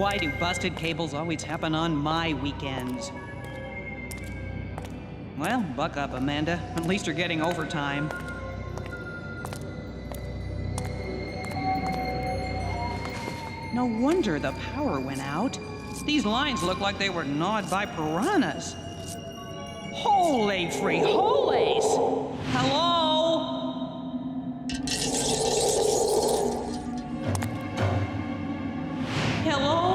Why do busted cables always happen on my weekends? Well, buck up, Amanda. At least you're getting overtime. No wonder the power went out. These lines look like they were gnawed by piranhas. Holy frijoles! Hello? Hello?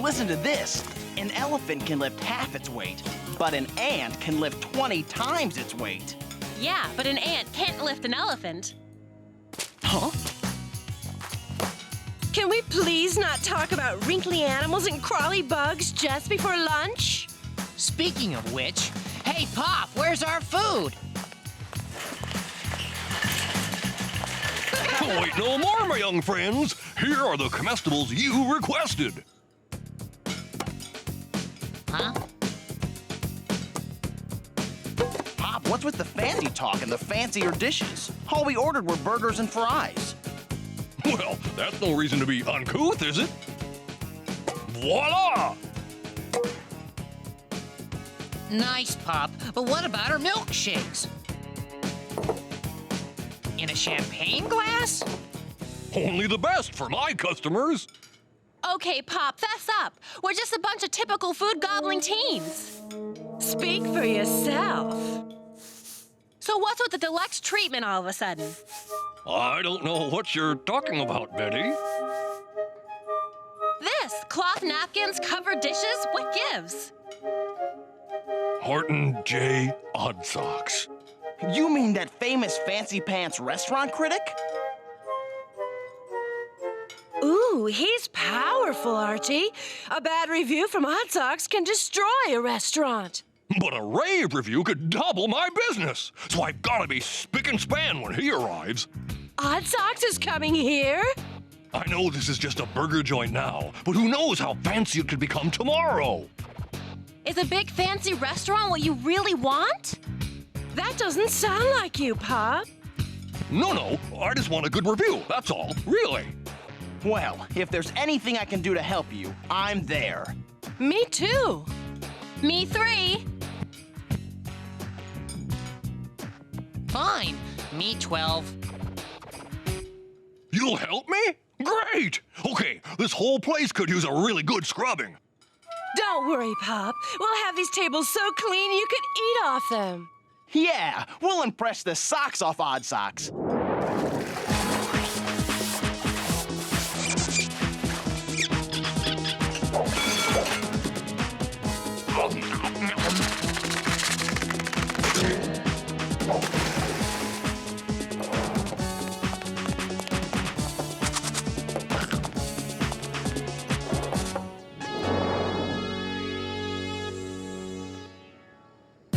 Listen to this. An elephant can lift half its weight, but an ant can lift 20 times its weight. Yeah, but an ant can't lift an elephant. Huh? Can we please not talk about wrinkly animals and crawly bugs just before lunch? Speaking of which, hey, Pop, where's our food? Wait no more, my young friends. Here are the comestibles you requested. Huh? Pop, what's with the fancy talk and the fancier dishes? All we ordered were burgers and fries. Well, that's no reason to be uncouth, is it? Voila! Nice, Pop, but what about our milkshakes? In a champagne glass? Only the best for my customers. Okay, Pop, fess up. We're just a bunch of typical food-gobbling teens. Speak for yourself. So what's with the deluxe treatment all of a sudden? I don't know what you're talking about, Betty. This, cloth napkins, covered dishes, what gives? Horton J. Oddsocks. You mean that famous fancy pants restaurant critic? Ooh, he's powerful, Archie. A bad review from Hot Socks can destroy a restaurant. But a rave review could double my business, so I've got to be spick and span when he arrives. Hot Socks is coming here? I know this is just a burger joint now, but who knows how fancy it could become tomorrow? Is a big fancy restaurant what you really want? That doesn't sound like you, Pop. No, I just want a good review, that's all, really. Well, if there's anything I can do to help you, I'm there. Me too. Me 3. Fine, me 12. You'll help me? Great! Okay, this whole place could use a really good scrubbing. Don't worry, Pop. We'll have these tables so clean you could eat off them. Yeah, we'll impress the socks off Odd Socks.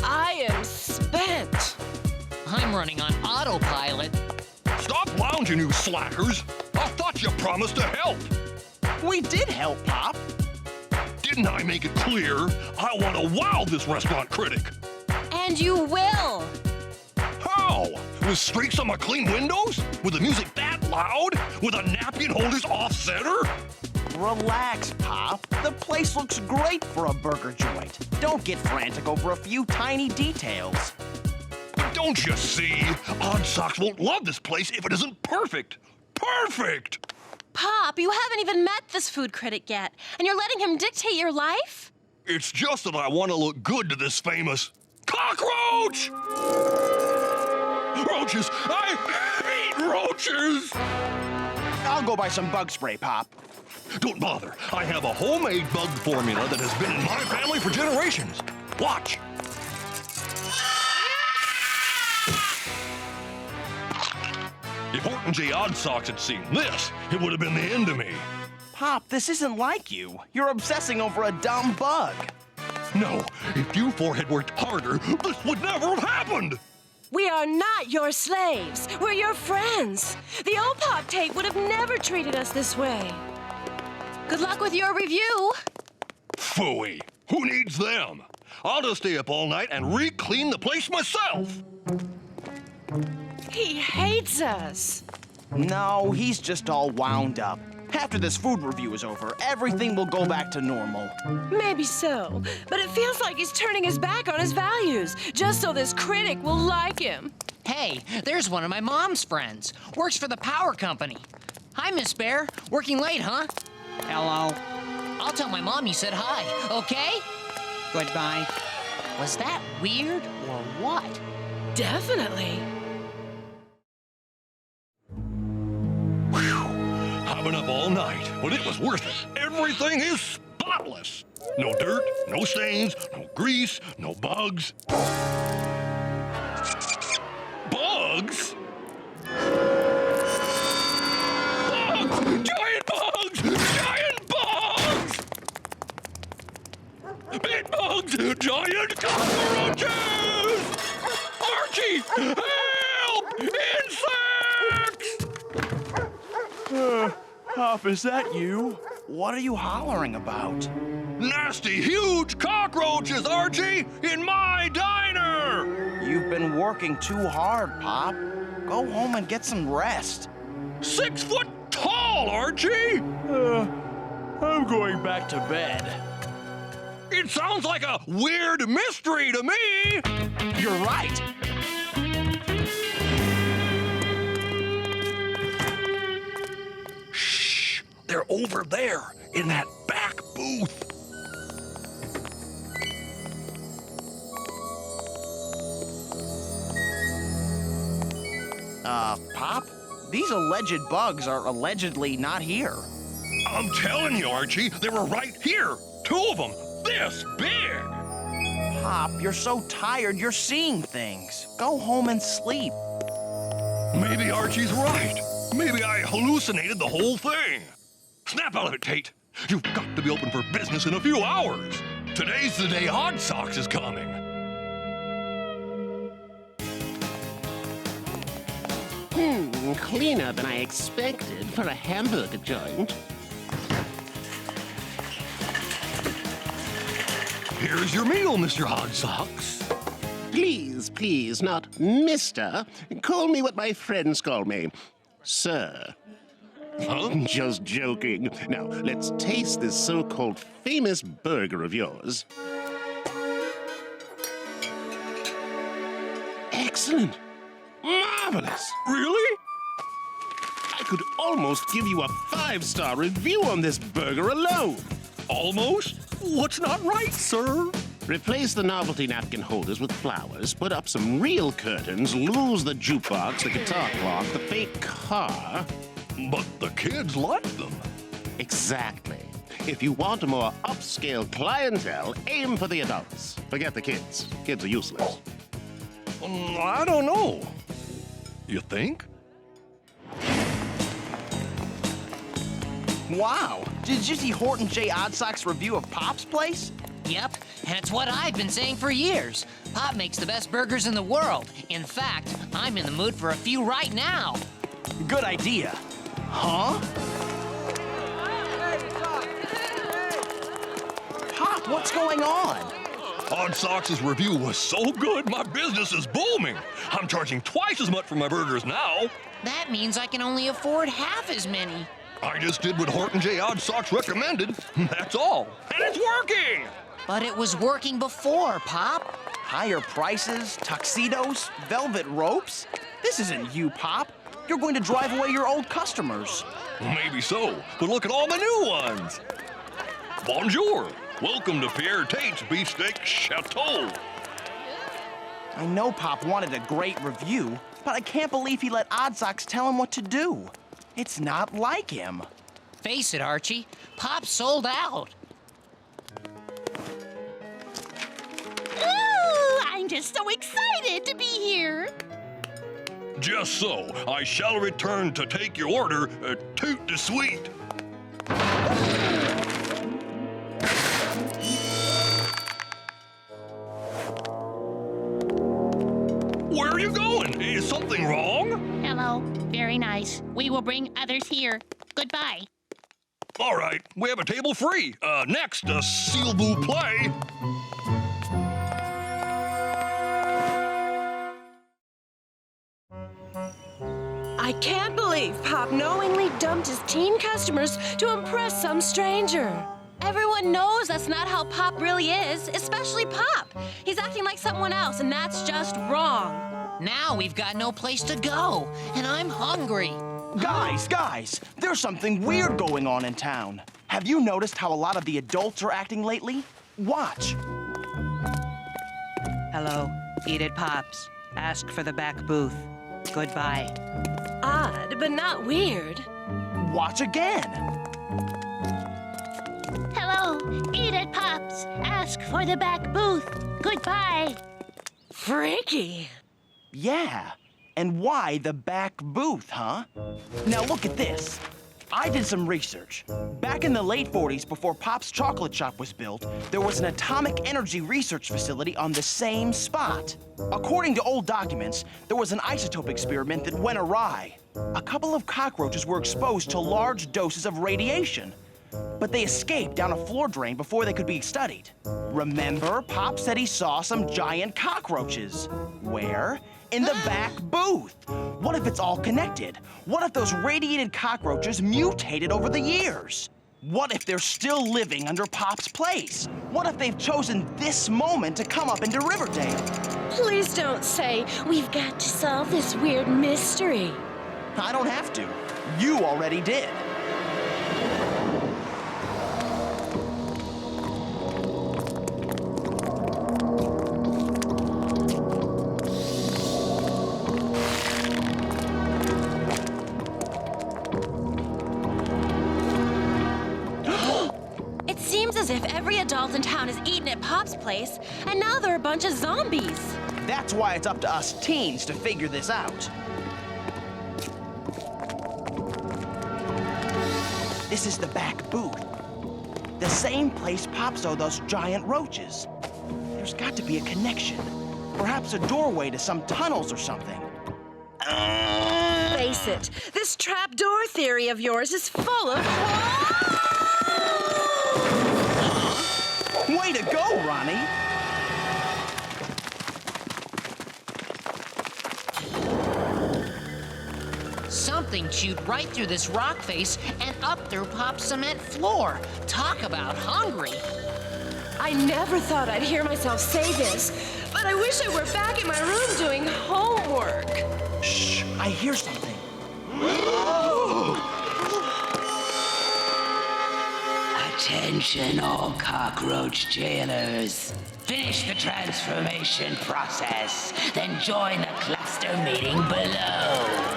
I am spent. I'm running on autopilot. Stop lounging, you slackers! I thought you promised to help! We did help, Pop. Didn't I make it clear? I want to wow this restaurant critic! And you will. How? With streaks on my clean windows? With the music that loud? With a napkin holders off-center? Relax, Pop. The place looks great for a burger joint. Don't get frantic over a few tiny details. But don't you see? Odd Socks won't love this place if it isn't perfect! Perfect! Pop, you haven't even met this food critic yet, and you're letting him dictate your life? It's just that I want to look good to this famous cockroach! Roaches! I hate roaches! I'll go buy some bug spray, Pop. Don't bother. I have a homemade bug formula that has been in my family for generations. Watch. If Horton J. Oddsocks had seen this, it would have been the end of me. Pop, this isn't like you. You're obsessing over a dumb bug. No, if you four had worked harder, this would never have happened. We are not your slaves. We're your friends. The old Pop Tate would have never treated us this way. Good luck with your review. Phooey. Who needs them? I'll just stay up all night and re-clean the place myself. He hates us. No, he's just all wound up. After this food review is over, everything will go back to normal. Maybe so, but it feels like he's turning his back on his values, just so this critic will like him. Hey, there's one of my mom's friends. Works for the power company. Hi, Miss Bear. Working late, huh? Hello. I'll tell my mom you said hi, okay? Goodbye. Was that weird or what? Definitely. I've been up all night, but it was worth it. Everything is spotless. No dirt, no stains, no grease, no bugs. Bugs? Bugs! Giant bugs! Giant bugs! Big bugs! Giant cockroaches! Archie! Help! Insects! Pop, is that you? What are you hollering about? Nasty, huge cockroaches, Archie! In my diner! You've been working too hard, Pop. Go home and get some rest. 6 foot tall, Archie! I'm going back to bed. It sounds like a weird mystery to me! You're right. Shh! They're over there, in that back booth. Pop? These alleged bugs are allegedly not here. I'm telling you, Archie, they were right here. 2 of them, this big. Pop, you're so tired you're seeing things. Go home and sleep. Maybe Archie's right. Maybe I hallucinated the whole thing. Snap out of it, Tate. You've got to be open for business in a few hours. Today's the day Odd Socks is coming. Cleaner than I expected for a hamburger joint. Here's your meal, Mr. Odd Socks. Please, please, not Mr. Call me what my friends call me. Sir. Huh? Just joking. Now, let's taste this so-called famous burger of yours. Excellent. Marvelous. Really? I could almost give you a 5-star review on this burger alone. Almost? What's not right, sir? Replace the novelty napkin holders with flowers, put up some real curtains, lose the jukebox, the guitar clock, the fake car. But the kids like them. Exactly. If you want a more upscale clientele, aim for the adults. Forget the kids. Kids are useless. I don't know. You think? Wow. Did you see Horton J. Oddsock's review of Pop's place? Yep, and it's what I've been saying for years. Pop makes the best burgers in the world. In fact, I'm in the mood for a few right now. Good idea. Huh? Pop, what's going on? Odd Socks' review was so good, my business is booming. I'm charging twice as much for my burgers now. That means I can only afford half as many. I just did what Horton J. Odd Socks recommended. That's all. And it's working! But it was working before, Pop. Higher prices, tuxedos, velvet ropes? This isn't you, Pop. You're going to drive away your old customers. Maybe so, but look at all the new ones. Bonjour. Welcome to Pierre Tate's Beefsteak Chateau. I know Pop wanted a great review, but I can't believe he let Oddsocks tell him what to do. It's not like him. Face it, Archie. Pop sold out. Ooh, I'm just so excited to be here. Just so, I shall return to take your order, toot de suite. Where are you going? Very nice. We will bring others here. Goodbye. All right, we have a table free. Next, a seal boo play. I can't believe Pop knowingly dumped his teen customers to impress some stranger. Everyone knows that's not how Pop really is, especially Pop. He's acting like someone else, and that's just wrong. Now we've got no place to go, and I'm hungry. Guys, there's something weird going on in town. Have you noticed how a lot of the adults are acting lately? Watch. Hello, eat it, Pops. Ask for the back booth. Goodbye. Odd, but not weird. Watch again. Hello, eat it, Pops. Ask for the back booth. Goodbye. Freaky. Yeah. And why the back booth, huh? Now look at this. I did some research. Back in the late 40s, before Pop's chocolate shop was built, there was an atomic energy research facility on the same spot. According to old documents, there was an isotope experiment that went awry. A couple of cockroaches were exposed to large doses of radiation, but they escaped down a floor drain before they could be studied. Remember, Pop said he saw some giant cockroaches. Where? In the back booth. What if it's all connected? What if those radiated cockroaches mutated over the years? What if they're still living under Pop's place? What if they've chosen this moment to come up into Riverdale? Please don't say we've got to solve this weird mystery. I don't have to. You already did. As if every adult in town is eating at Pop's place, and now they're a bunch of zombies. That's why it's up to us teens to figure this out. This is the back booth. The same place Pop saw those giant roaches. There's got to be a connection. Perhaps a doorway to some tunnels or something. Face it, this trapdoor theory of yours is full of... Way to go, Ronnie! Something chewed right through this rock face and up through Pop's cement floor. Talk about hungry. I never thought I'd hear myself say this, but I wish I were back in my room doing homework. Shh, I hear something. Attention all cockroach jailers. Finish the transformation process, then join the cluster meeting below.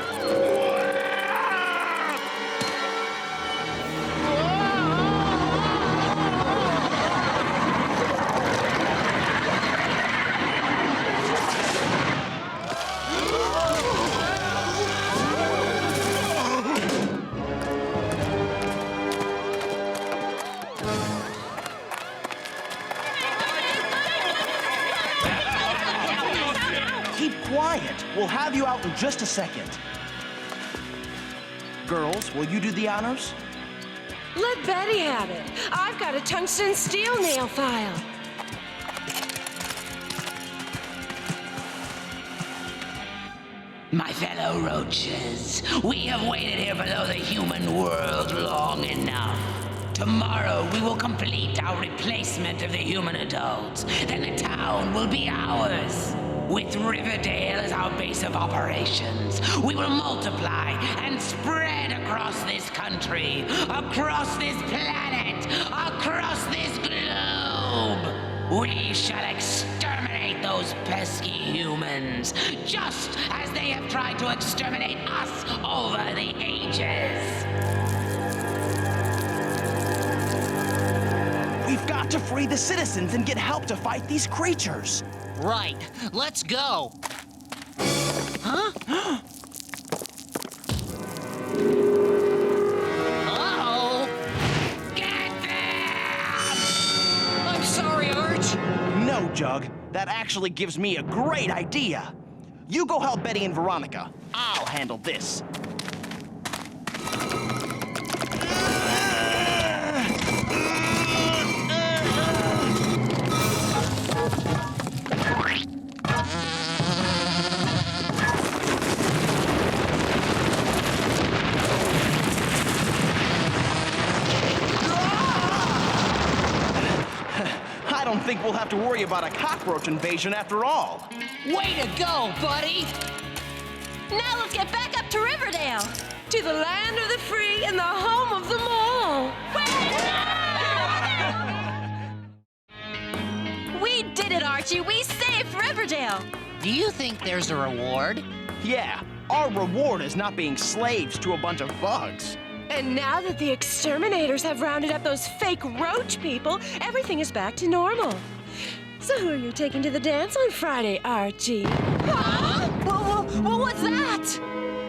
Quiet. We'll have you out in just a second. Girls, will you do the honors? Let Betty have it. I've got a tungsten steel nail file. My fellow roaches, we have waited here below the human world long enough. Tomorrow we will complete our replacement of the human adults. Then the town will be ours. With Riverdale as our base of operations, we will multiply and spread across this country, across this planet, across this globe. We shall exterminate those pesky humans, just as they have tried to exterminate us over the ages. We've got to free the citizens and get help to fight these creatures. Right, let's go. Huh? Uh-oh! Get them! I'm sorry, Arch. No, Jug. That actually gives me a great idea. You go help Betty and Veronica. I'll handle this. think we'll have to worry about a cockroach invasion after all. Way to go, buddy! Now let's get back up to Riverdale. To the land of the free and the home of them all. We did it, Archie. We saved Riverdale. Do you think there's a reward? Yeah, our reward is not being slaves to a bunch of bugs. And now that the exterminators have rounded up those fake roach people, everything is back to normal. So who are you taking to the dance on Friday, Archie? Huh? Well, what's that?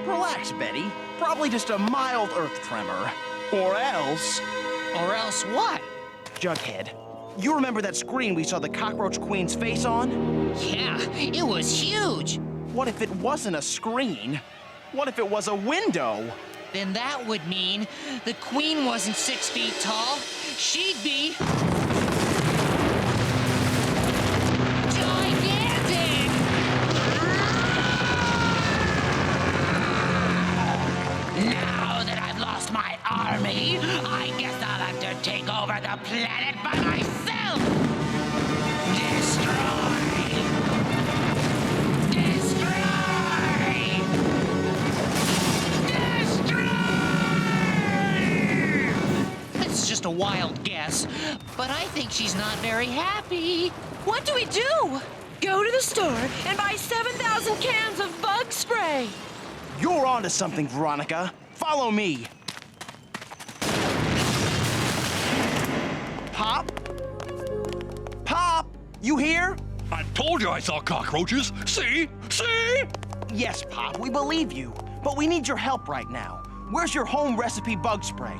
Relax, Betty. Probably just a mild earth tremor. Or else... Or else what? Jughead, you remember that screen we saw the Cockroach Queen's face on? Yeah, it was huge. What if it wasn't a screen? What if it was a window? Then that would mean the queen wasn't 6 feet tall. She'd be... gigantic! Now that I've lost my army, I guess I'll have to take over the planet by myself! Destroy! It's just a wild guess, but I think she's not very happy. What do we do? Go to the store and buy 7,000 cans of bug spray. You're onto something, Veronica. Follow me. Pop? Pop, you here? I told you I saw cockroaches. See? See? Yes, Pop, we believe you. But we need your help right now. Where's your home recipe bug spray?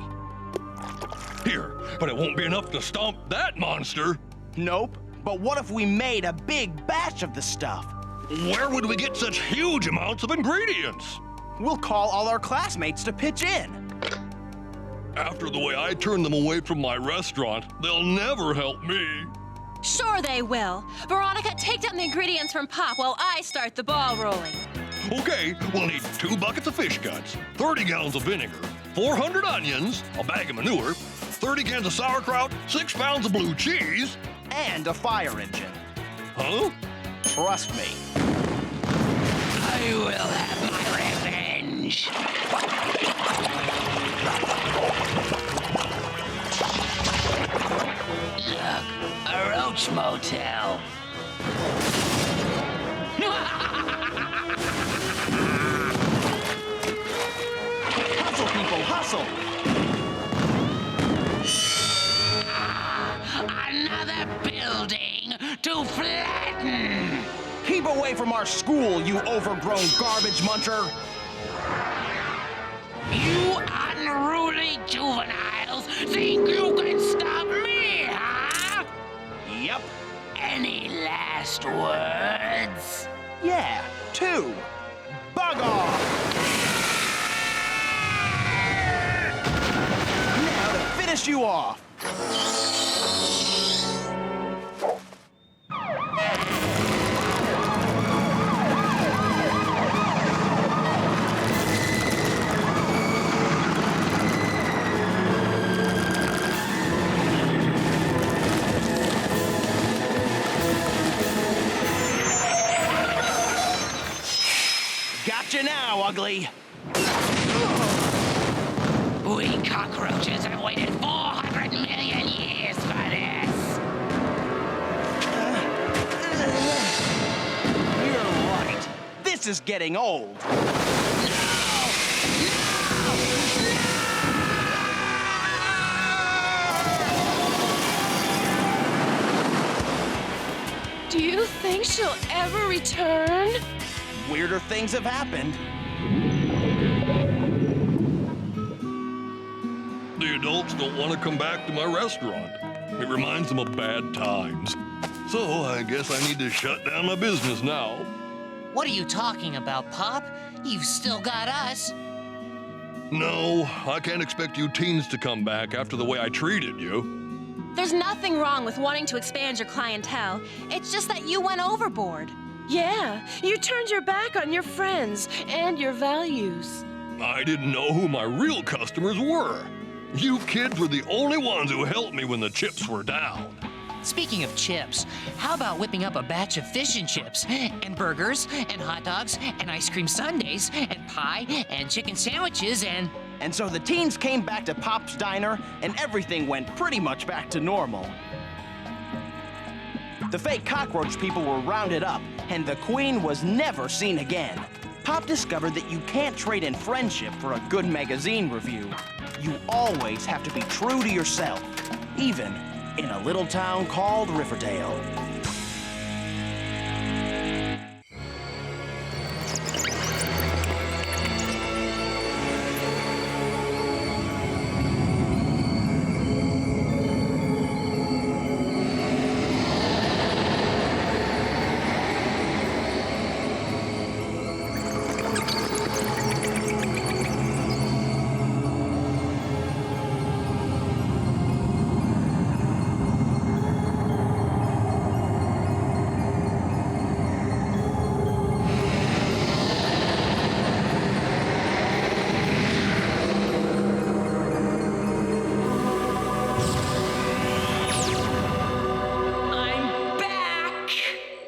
Here, but it won't be enough to stomp that monster. Nope. But what if we made a big batch of the stuff? Where would we get such huge amounts of ingredients? We'll call all our classmates to pitch in. After the way I turned them away from my restaurant, they'll never help me. Sure they will. Veronica, take down the ingredients from Pop while I start the ball rolling. Okay, we'll need 2 buckets of fish guts, 30 gallons of vinegar, 400 onions, a bag of manure, 30 cans of sauerkraut, 6 pounds of blue cheese. And a fire engine. Huh? Trust me. I will have my revenge. Look, a roach motel. Hustle, people, hustle! Another building to flatten! Keep away from our school, you overgrown garbage muncher! You unruly juveniles think you can stop me, huh? Yep. Any last words? Yeah, 2. Bug off! Now to finish you off. Gotcha now, ugly. We cockroaches have waited 400 million years for this. You're right. This is getting old. Do you think she'll ever return? Weirder things have happened. The adults don't want to come back to my restaurant. It reminds them of bad times. So I guess I need to shut down my business now. What are you talking about, Pop? You've still got us. No, I can't expect you teens to come back after the way I treated you. There's nothing wrong with wanting to expand your clientele. It's just that you went overboard. Yeah, you turned your back on your friends and your values. I didn't know who my real customers were. You kids were the only ones who helped me when the chips were down. Speaking of chips, how about whipping up a batch of fish and chips, and burgers, and hot dogs, and ice cream sundaes, and pie, and chicken sandwiches, and... And so the teens came back to Pop's Diner, and everything went pretty much back to normal. The fake cockroach people were rounded up, and the queen was never seen again. Pop discovered that you can't trade in friendship for a good magazine review. You always have to be true to yourself, even in a little town called Riverdale.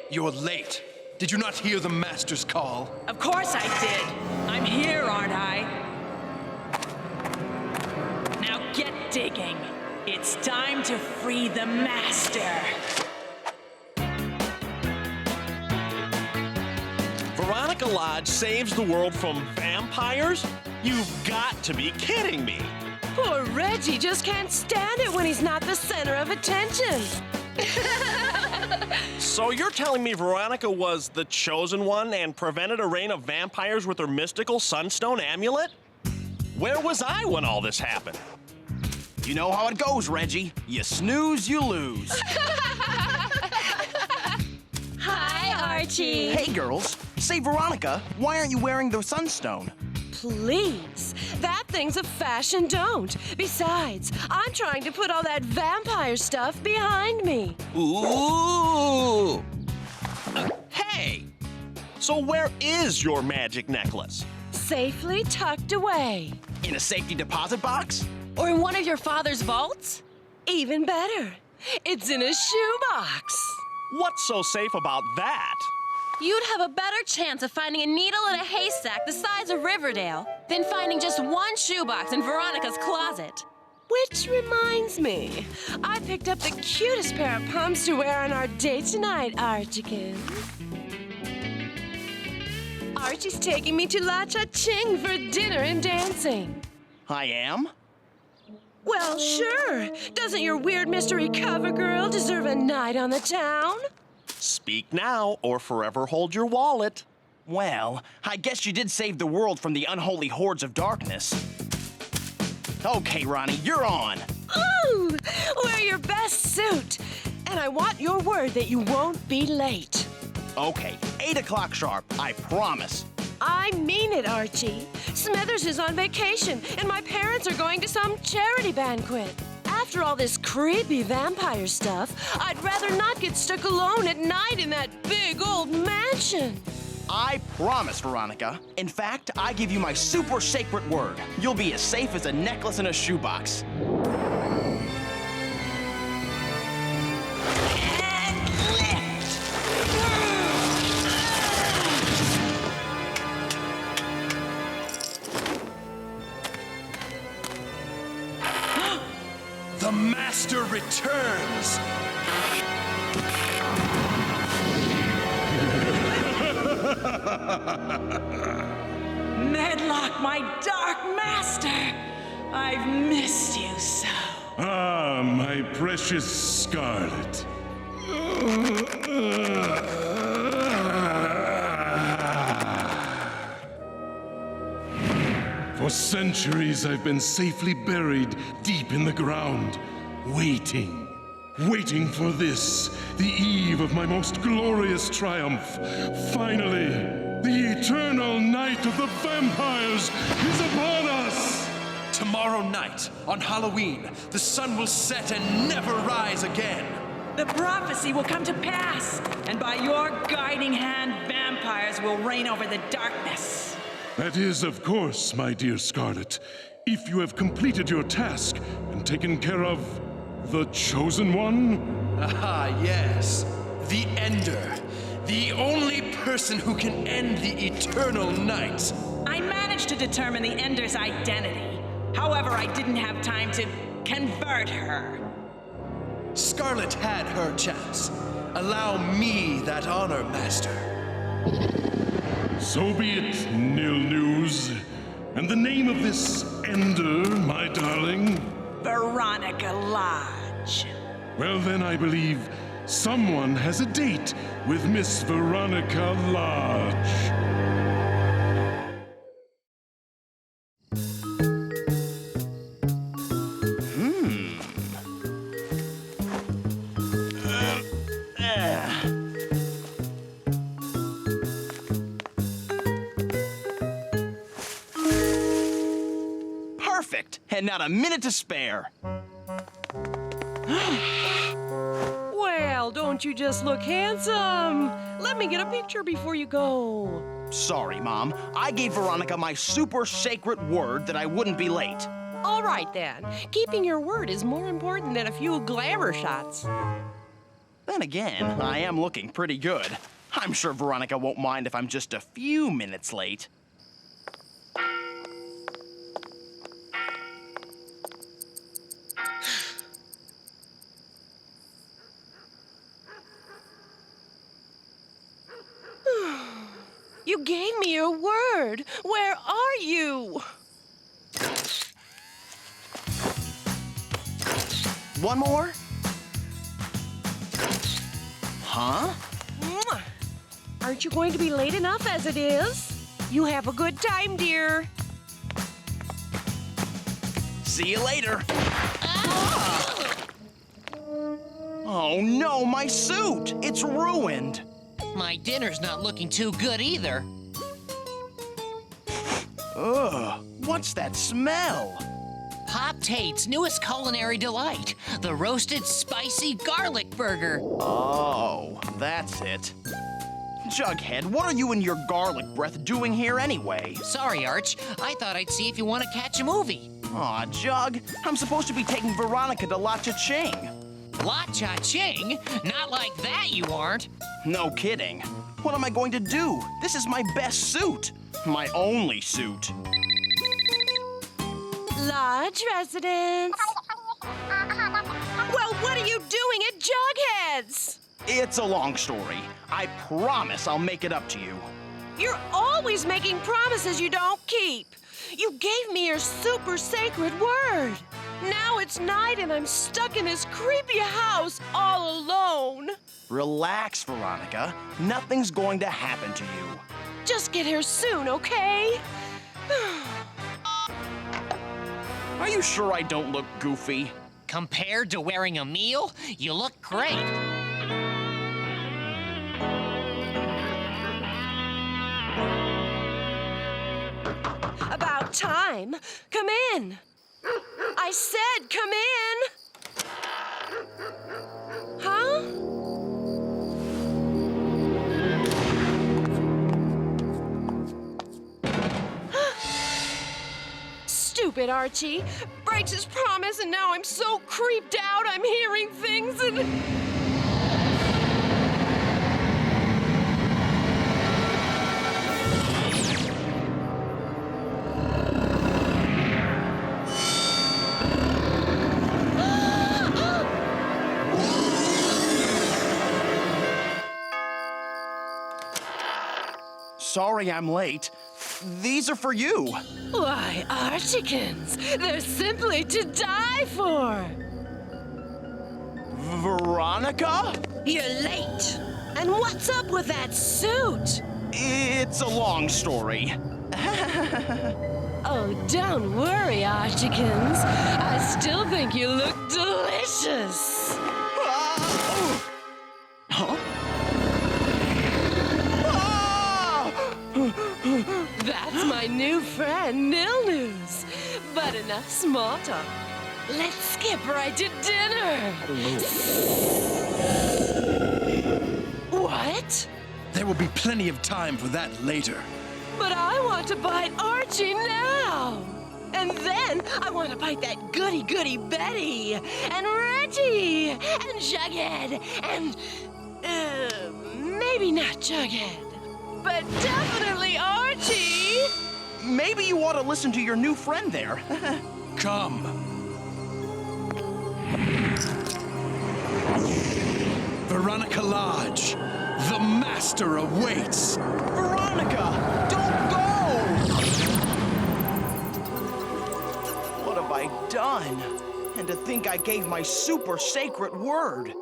You're late. Did you not hear the master's call? Of course I did. I'm here, aren't I? Now get digging. It's time to free the master. Veronica Lodge saves the world from vampires? You've got to be kidding me. Poor Reggie just can't stand it when he's not the center of attention. So you're telling me Veronica was the chosen one and prevented a reign of vampires with her mystical sunstone amulet? Where was I when all this happened? You know how it goes, Reggie. You snooze, you lose. Hi, Archie. Hey, girls. Say, Veronica, why aren't you wearing the sunstone? Please. That thing's a fashion don't. Besides, I'm trying to put all that vampire stuff behind me. Ooh! Hey! So where is your magic necklace? Safely tucked away. In a safety deposit box? Or in one of your father's vaults? Even better. It's in a shoebox. What's so safe about that? You'd have a better chance of finding a needle in a haystack the size of Riverdale than finding just one shoebox in Veronica's closet. Which reminds me, I picked up the cutest pair of pumps to wear on our date tonight, Archikins. Archie's taking me to La Cha-Ching for dinner and dancing. I am? Well, sure. Doesn't your weird mystery cover girl deserve a night on the town? Speak now or forever hold your wallet. Well, I guess you did save the world from the unholy hordes of darkness. Okay, Ronnie, you're on. Ooh, wear your best suit. And I want your word that you won't be late. Okay, 8 o'clock sharp, I promise. I mean it, Archie. Smithers is on vacation, and my parents are going to some charity banquet. After all this creepy vampire stuff, I'd rather not get stuck alone at night in that big old mansion. I promise, Veronica. In fact, I give you my super sacred word. You'll be as safe as a necklace in a shoebox. The master returns! Medlock, my dark master! I've missed you so. Ah, my precious Scarlet. For centuries, I've been safely buried deep in the ground, waiting for this, the eve of my most glorious triumph. Finally, the eternal night of the vampires is upon us! Tomorrow night, on Halloween, the sun will set and never rise again. The prophecy will come to pass, and by your guiding hand, vampires will reign over the darkness. That is, of course, my dear Scarlet, if you have completed your task and taken care of The Chosen One? Ah, yes. The Ender. The only person who can end the eternal night. I managed to determine the Ender's identity. However, I didn't have time to convert her. Scarlet had her chance. Allow me that honor, Master. So be it, Nil News. And the name of this Ender, my darling? Veronica Lodge. Well, then I believe someone has a date with Miss Veronica Lodge. Perfect, and not a minute to spare. Well, don't you just look handsome? Let me get a picture before you go. Sorry, Mom. I gave Veronica my super sacred word that I wouldn't be late. All right, then. Keeping your word is more important than a few glamour shots. Then again, I am looking pretty good. I'm sure Veronica won't mind if I'm just a few minutes late. You gave me your word. Where are you? One more? Huh? Mwah. Aren't you going to be late enough as it is? You have a good time, dear. See you later. Oh no, my suit! It's ruined. My dinner's not looking too good either. Ugh, what's that smell? Pop Tate's newest culinary delight, the roasted spicy garlic burger. Oh, that's it. Jughead, what are you and your garlic breath doing here anyway? Sorry, Arch. I thought I'd see if you want to catch a movie. Aw, Jug, I'm supposed to be taking Veronica to La Cha-Ching. La Cha-Ching? Not like that, you aren't. No kidding. What am I going to do? This is my best suit. My only suit. Lodge residents. Well, what are you doing at Jughead's? It's a long story. I promise I'll make it up to you. You're always making promises you don't keep. You gave me your super sacred word. Now it's night and I'm stuck in this creepy house all alone. Relax, Veronica. Nothing's going to happen to you. Just get here soon, okay? Are you sure I don't look goofy? Compared to wearing a meal, you look great. About time. Come in. I said come in. Huh? Stupid Archie. Breaks his promise and now I'm so creeped out I'm hearing things and... Sorry I'm late. These are for you. Why, Archiekins, they're simply to die for. Veronica? You're late. And what's up with that suit? It's a long story. Oh, don't worry, Archiekins. I still think you look delicious. Huh? That's my new friend, Nil News. But enough small talk. Let's skip right to dinner. What? There will be plenty of time for that later. But I want to bite Archie now. And then I want to bite that goody-goody Betty, and Reggie, and Jughead, and, maybe not Jughead, but definitely Archie. Maybe you ought to listen to your new friend there. Come. Veronica Lodge, the master awaits. Veronica, don't go! What have I done? And to think I gave my super sacred word.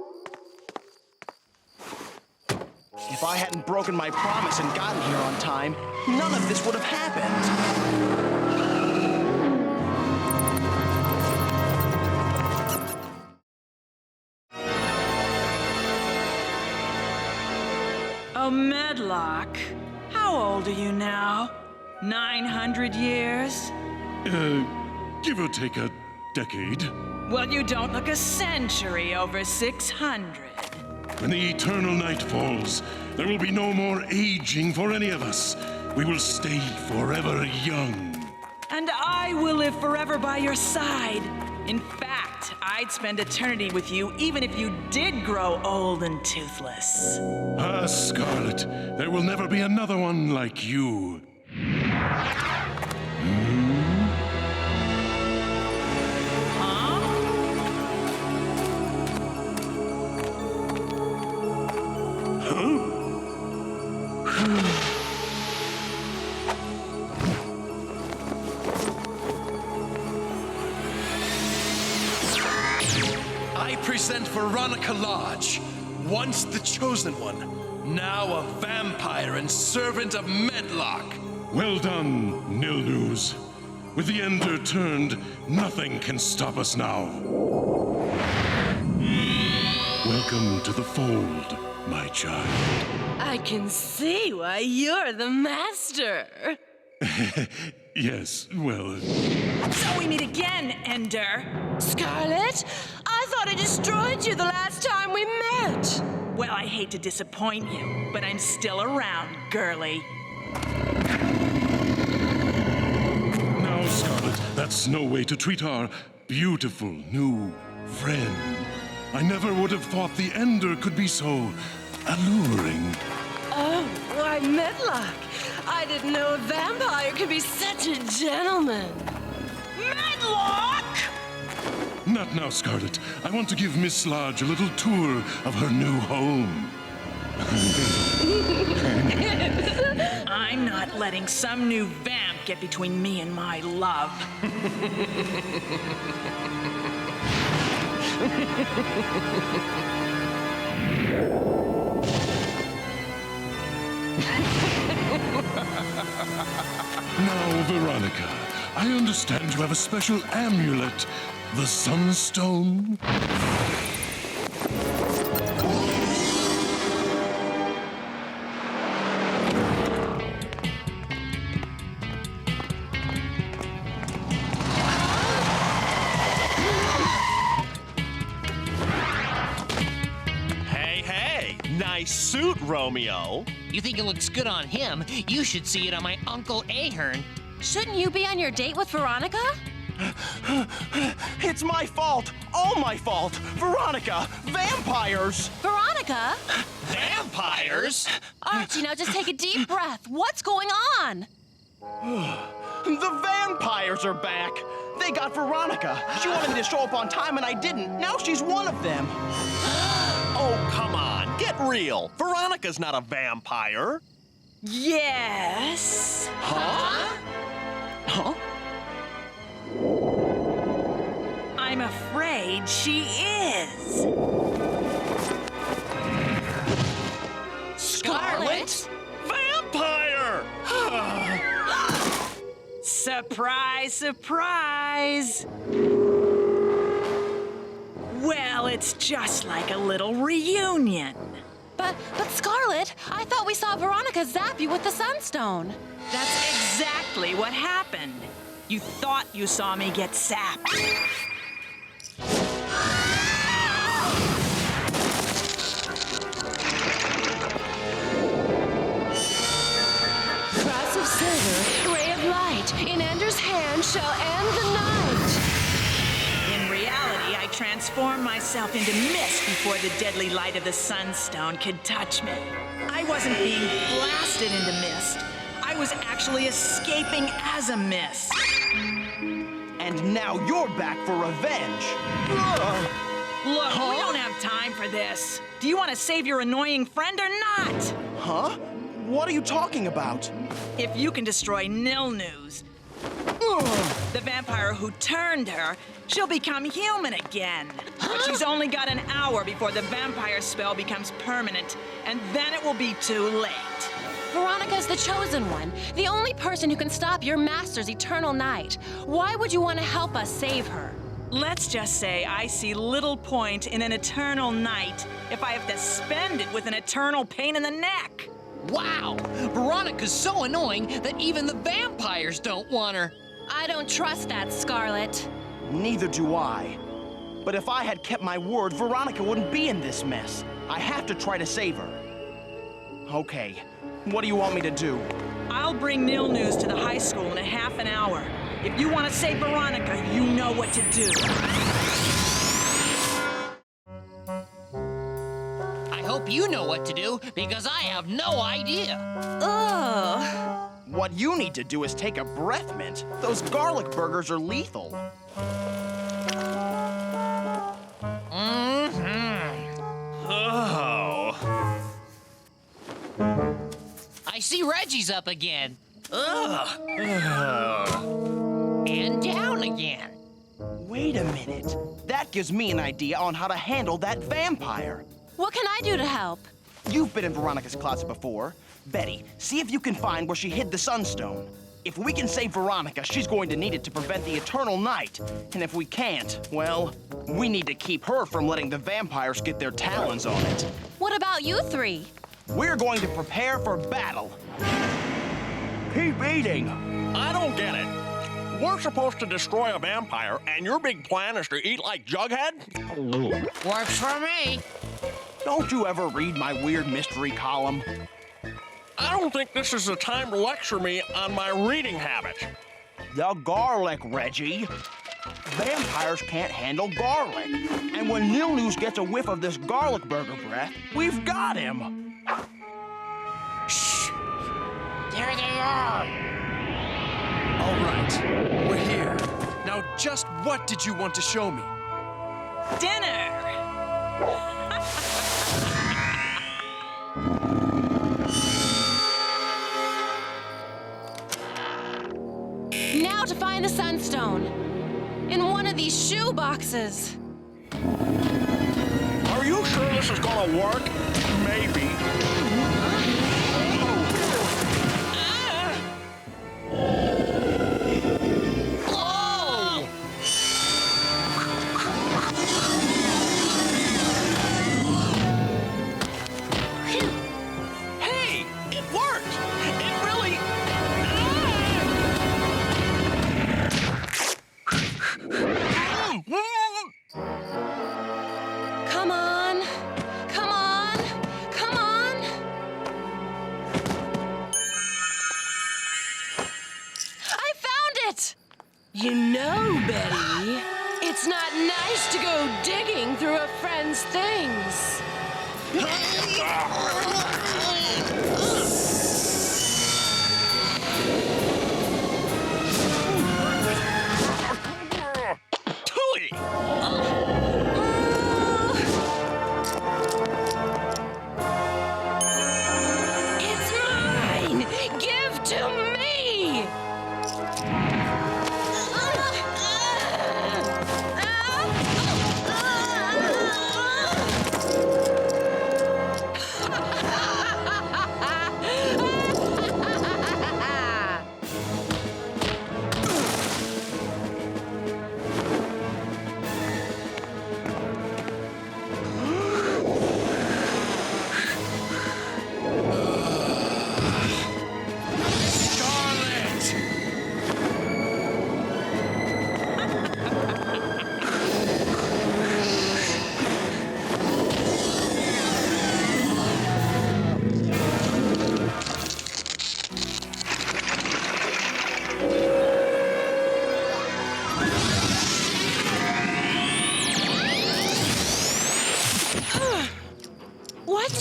If I hadn't broken my promise and gotten here on time, none of this would have happened. Oh, Medlock. How old are you now? 900 years? Give or take a decade. Well, you don't look a century over 600. When the eternal night falls, there will be no more aging for any of us. We will stay forever young. And I will live forever by your side. In fact, I'd spend eternity with you even if you did grow old and toothless. Ah, Scarlet, there will never be another one like you. I present Veronica Lodge, once the chosen one, now a vampire and servant of Medlock. Well done, Nilnews. With the Ender turned, nothing can stop us now. Welcome to the fold, my child. I can see why you're the master. Yes, well... So we meet again, Ender. Scarlet, I thought I destroyed you the last time we met. Well, I hate to disappoint you, but I'm still around, girly. Now, Scarlet, that's no way to treat our beautiful new friend. I never would have thought the Ender could be so alluring. Oh, why, Medlock, I didn't know a vampire could be such a gentleman. Medlock! Not now, Scarlet. I want to give Miss Lodge a little tour of her new home. I'm not letting some new vamp get between me and my love. Now, Veronica, I understand you have a special amulet, the Sunstone. Hey, nice suit, Romeo. You think it looks good on him? You should see it on my Uncle Ahern. Shouldn't you be on your date with Veronica? It's my fault! All my fault! Veronica! Vampires! Veronica? Vampires? Archie, now just take a deep breath. What's going on? The vampires are back! They got Veronica. She wanted me to show up on time and I didn't. Now she's one of them. Oh, come on. Get real. Veronica's not a vampire. Yes. Huh? Huh? I'm afraid she is. Scarlet? Vampire! Surprise, surprise. Well, it's just like a little reunion. But Scarlet, I thought we saw Veronica zap you with the Sunstone. That's exactly what happened. You thought you saw me get sapped. Cross of silver, ray of light in Ender's hand shall end the night. In reality, I transformed myself into mist before the deadly light of the sunstone could touch me. I wasn't being blasted into mist. I was actually escaping as a mist. And now you're back for revenge. Ugh. Look, we don't have time for this. Do you want to save your annoying friend or not? Huh? What are you talking about? If you can destroy Nilnews, the vampire who turned her, she'll become human again. But she's only got an hour before the vampire spell becomes permanent, and then it will be too late. Veronica's the chosen one, the only person who can stop your master's eternal night. Why would you want to help us save her? Let's just say I see little point in an eternal night if I have to spend it with an eternal pain in the neck. Wow! Veronica's so annoying that even the vampires don't want her. I don't trust that, Scarlet. Neither do I. But if I had kept my word, Veronica wouldn't be in this mess. I have to try to save her. Okay, what do you want me to do? I'll bring Nilnews to the high school in a half an hour. If you want to save Veronica, you know what to do. I hope you know what to do, because I have no idea. Ugh. What you need to do is take a breath mint. Those garlic burgers are lethal. Oh. I see Reggie's up again. Ugh. And down again. Wait a minute. That gives me an idea on how to handle that vampire. What can I do to help? You've been in Veronica's closet before. Betty, see if you can find where she hid the sunstone. If we can save Veronica, she's going to need it to prevent the eternal night. And if we can't, well, we need to keep her from letting the vampires get their talons on it. What about you three? We're going to prepare for battle. Keep eating. I don't get it. We're supposed to destroy a vampire, and your big plan is to eat like Jughead? Works for me. Don't you ever read my weird mystery column? I don't think this is the time to lecture me on my reading habit. The garlic, Reggie. Vampires can't handle garlic. And when Nilnews gets a whiff of this garlic burger breath, we've got him. Shh. There they are. All right, we're here. Now, just what did you want to show me? Dinner! Now to find the sunstone. In one of these shoe boxes. Are you sure this is gonna work? Maybe. Hey, it worked! It really... Come on. Come on. Come on. I found it! You know, Betty, it's not nice to go digging through a friend's things. Tooey! It's mine! Give to me!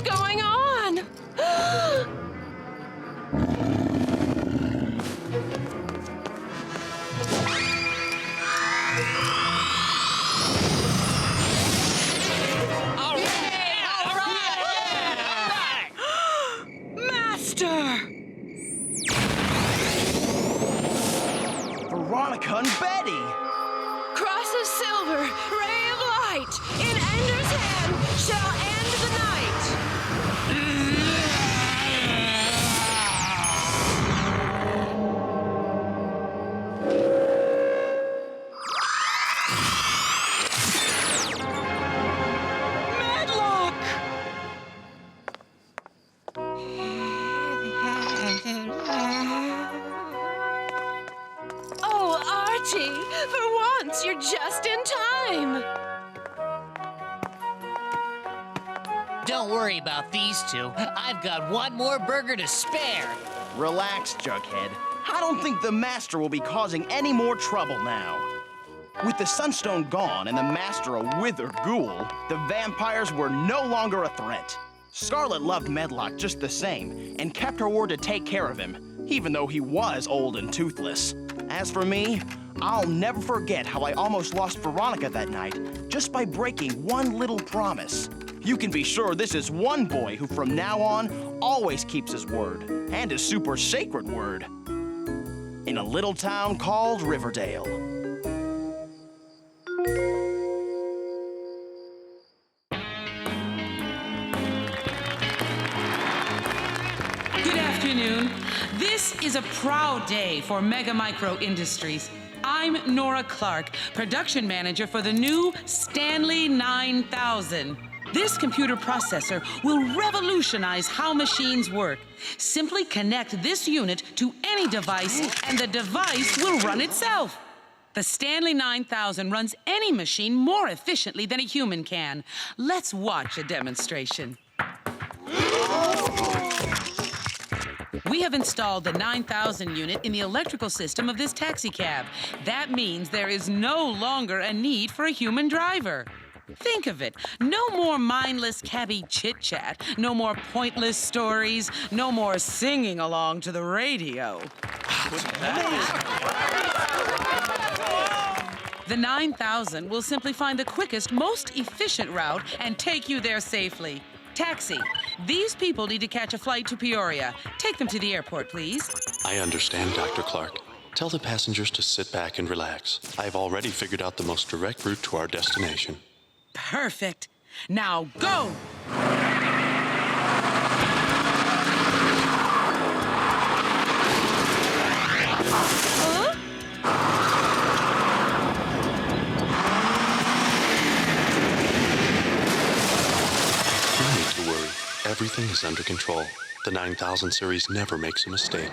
going on? Master! Veronica and Betty! Cross of silver, ray of light, in Ender's hand shall end the night. Medlock! Oh, Archie, for once you're just in time. Don't worry about these two. I've got one more burger to spare. Relax, Jughead. I don't think the Master will be causing any more trouble now. With the Sunstone gone and the Master a withered ghoul, the vampires were no longer a threat. Scarlet loved Medlock just the same and kept her word to take care of him, even though he was old and toothless. As for me, I'll never forget how I almost lost Veronica that night just by breaking one little promise. You can be sure this is one boy who from now on always keeps his word, and his super sacred word, in a little town called Riverdale. Good afternoon. This is a proud day for Mega Micro Industries. I'm Nora Clark, production manager for the new Stanley 9000. This computer processor will revolutionize how machines work. Simply connect this unit to any device, and the device will run itself. The Stanley 9000 runs any machine more efficiently than a human can. Let's watch a demonstration. We have installed the 9000 unit in the electrical system of this taxicab. That means there is no longer a need for a human driver. Think of it. No more mindless cabbie chit-chat. No more pointless stories. No more singing along to the radio. The 9000 will simply find the quickest, most efficient route and take you there safely. Taxi, these people need to catch a flight to Peoria. Take them to the airport, please. I understand, Dr. Clark. Tell the passengers to sit back and relax. I've already figured out the most direct route to our destination. Perfect. Now go! No need to worry. Everything is under control. The 9000 series never makes a mistake.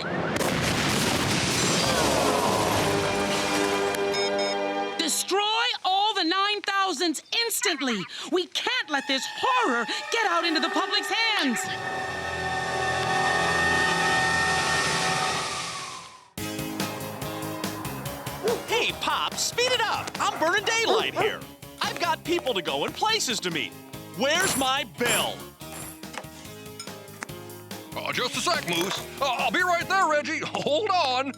Destroy all the 9000s instantly! We can't let this horror get out into the public's hands! Hey, Pop, speed it up. I'm burning daylight here. I've got people to go and places to meet. Where's my bill? Just a sec, Moose. I'll be right there, Reggie. Hold on.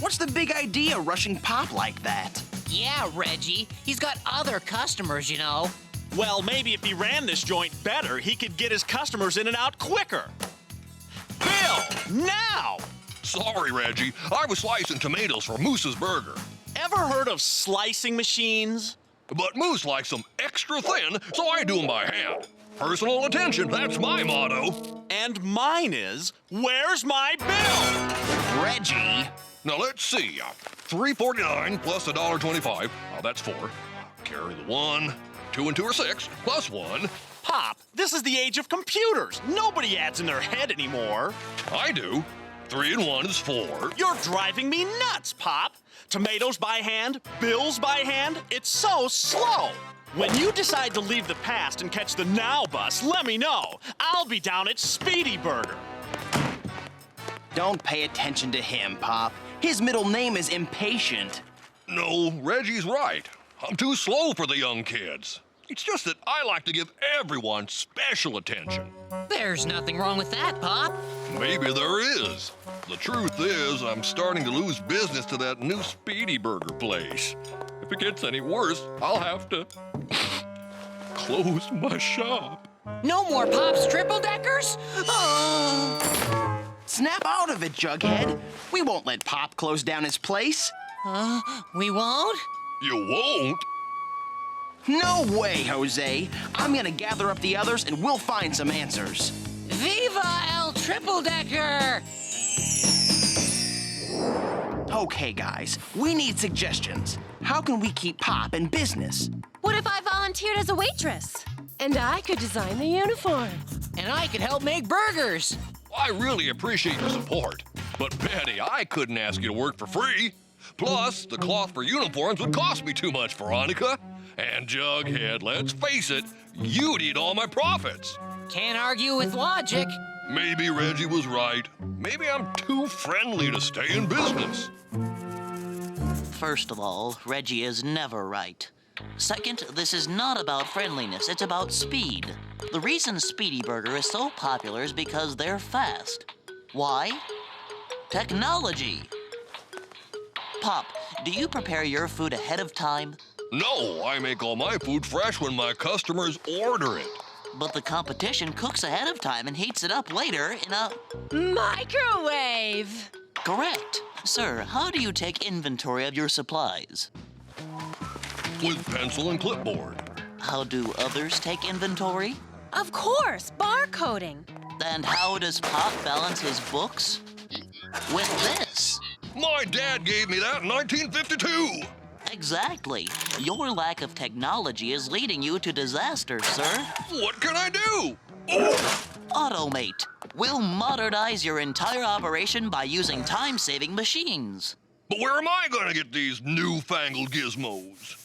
What's the big idea rushing Pop like that? Yeah, Reggie. He's got other customers, you know. Well, maybe if he ran this joint better, he could get his customers in and out quicker. Bill, now! Sorry, Reggie. I was slicing tomatoes for Moose's burger. Ever heard of slicing machines? But Moose likes them extra thin, so I do them by hand. Personal attention, that's my motto. And mine is, where's my bill? Reggie! Now let's see. $3.49 plus $1.25. That's 4. Carry the 1. 2 and 2 are 6, plus 1. Pop, this is the age of computers. Nobody adds in their head anymore. I do. 3 and 1 is 4. You're driving me nuts, Pop. Tomatoes by hand, bills by hand. It's so slow. When you decide to leave the past and catch the now bus, let me know. I'll be down at Speedy Burger. Don't pay attention to him, Pop. His middle name is Impatient. No, Reggie's right. I'm too slow for the young kids. It's just that I like to give everyone special attention. There's nothing wrong with that, Pop. Maybe there is. The truth is, I'm starting to lose business to that new Speedy Burger place. If it gets any worse, I'll have to close my shop. No more Pop's triple-deckers? Oh. Snap out of it, Jughead. We won't let Pop close down his place. We won't? You won't? No way, Jose. I'm gonna gather up the others and we'll find some answers. Viva el triple-decker! Okay, guys, we need suggestions. How can we keep Pop in business? What if I volunteered as a waitress? And I could design the uniform. And I could help make burgers. I really appreciate your support. But Betty, I couldn't ask you to work for free. Plus, the cloth for uniforms would cost me too much, Veronica. And Jughead, let's face it, you'd eat all my profits. Can't argue with logic. Maybe Reggie was right. Maybe I'm too friendly to stay in business. First of all, Reggie is never right. Second, this is not about friendliness, it's about speed. The reason Speedy Burger is so popular is because they're fast. Why? Technology. Pop, do you prepare your food ahead of time? No, I make all my food fresh when my customers order it. But the competition cooks ahead of time and heats it up later in a... microwave! Correct. Sir, how do you take inventory of your supplies? With pencil and clipboard. How do others take inventory? Of course, barcoding. And how does Pop balance his books? With this. My dad gave me that in 1952. Exactly. Your lack of technology is leading you to disaster, sir. What can I do? Automate. We'll modernize your entire operation by using time-saving machines. But where am I gonna get these newfangled gizmos?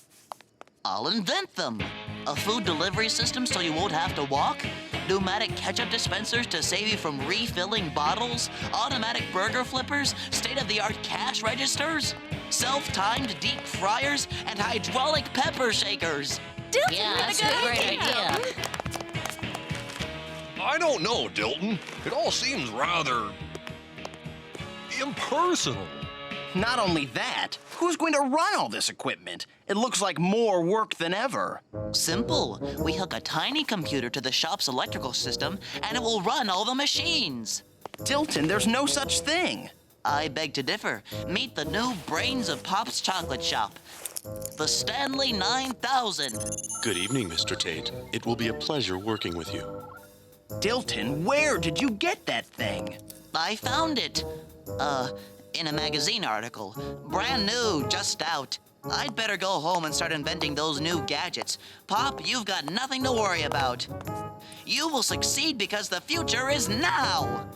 I'll invent them. A food delivery system so you won't have to walk, pneumatic ketchup dispensers to save you from refilling bottles, automatic burger flippers, state-of-the-art cash registers, self-timed deep fryers, and hydraulic pepper shakers. Dilton, Yeah, had that's a good a great idea. I don't know, Dilton. It all seems rather impersonal. Not only that, who's going to run all this equipment? It looks like more work than ever. Simple. We hook a tiny computer to the shop's electrical system, and it will run all the machines. Dilton, there's no such thing. I beg to differ. Meet the new brains of Pop's chocolate shop, the Stanley 9000. Good evening, Mr. Tate. It will be a pleasure working with you. Dilton, where did you get that thing? I found it. In a magazine article. Brand new, just out. I'd better go home and start inventing those new gadgets. Pop, you've got nothing to worry about. You will succeed because the future is now!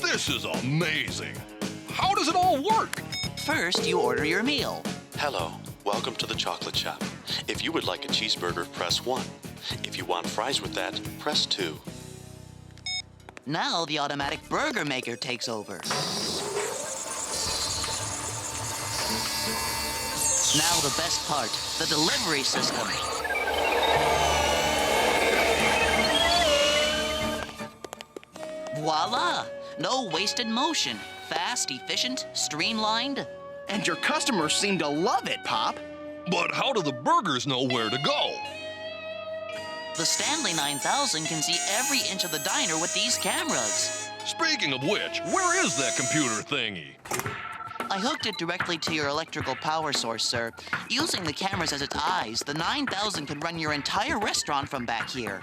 This is amazing. How does it all work? First, you order your meal. Hello, welcome to the chocolate shop. If you would like a cheeseburger, press 1. If you want fries with that, press 2. Now the automatic burger maker takes over. Now the best part, the delivery system. Voila! No wasted motion. Fast, efficient, streamlined. And your customers seem to love it, Pop. But how do the burgers know where to go? The Stanley 9000 can see every inch of the diner with these cameras. Speaking of which, where is that computer thingy? I hooked it directly to your electrical power source, sir. Using the cameras as its eyes, the 9000 can run your entire restaurant from back here.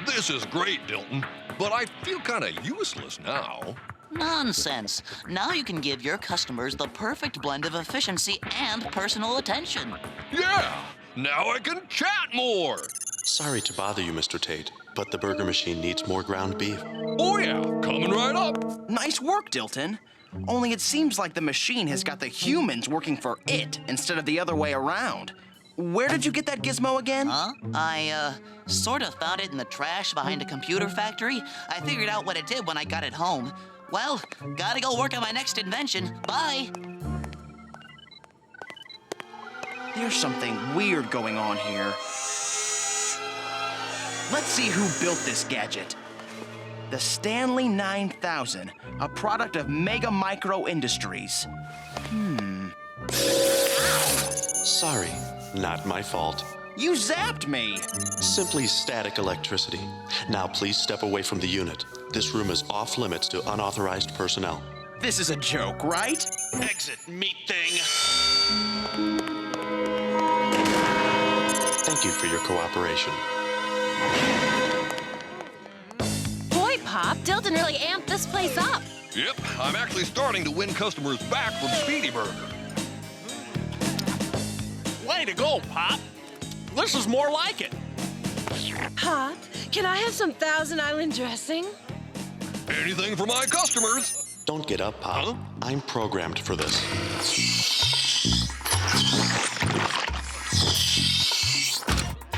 This is great, Dilton, but I feel kind of useless now. Nonsense. Now you can give your customers the perfect blend of efficiency and personal attention. Yeah! Now I can chat more! Sorry to bother you, Mr. Tate, but the burger machine needs more ground beef. Oh yeah, coming right up. Nice work, Dilton. Only it seems like the machine has got the humans working for it instead of the other way around. Where did you get that gizmo again? Huh? I, sort of found it in the trash behind a computer factory. I figured out what it did when I got it home. Well, gotta go work on my next invention. Bye! There's something weird going on here. Let's see who built this gadget. The Stanley 9000, a product of Mega Micro Industries. Sorry, not my fault. You zapped me! Simply static electricity. Now please step away from the unit. This room is off limits to unauthorized personnel. This is a joke, right? Exit, meat thing. Thank you for your cooperation. Boy, Pop, Dilton really amped this place up. Yep, I'm actually starting to win customers back from Speedy Burger. Way to go, Pop. This is more like it. Pop, can I have some Thousand Island dressing? Anything for my customers. Don't get up, Pop. Huh? I'm programmed for this.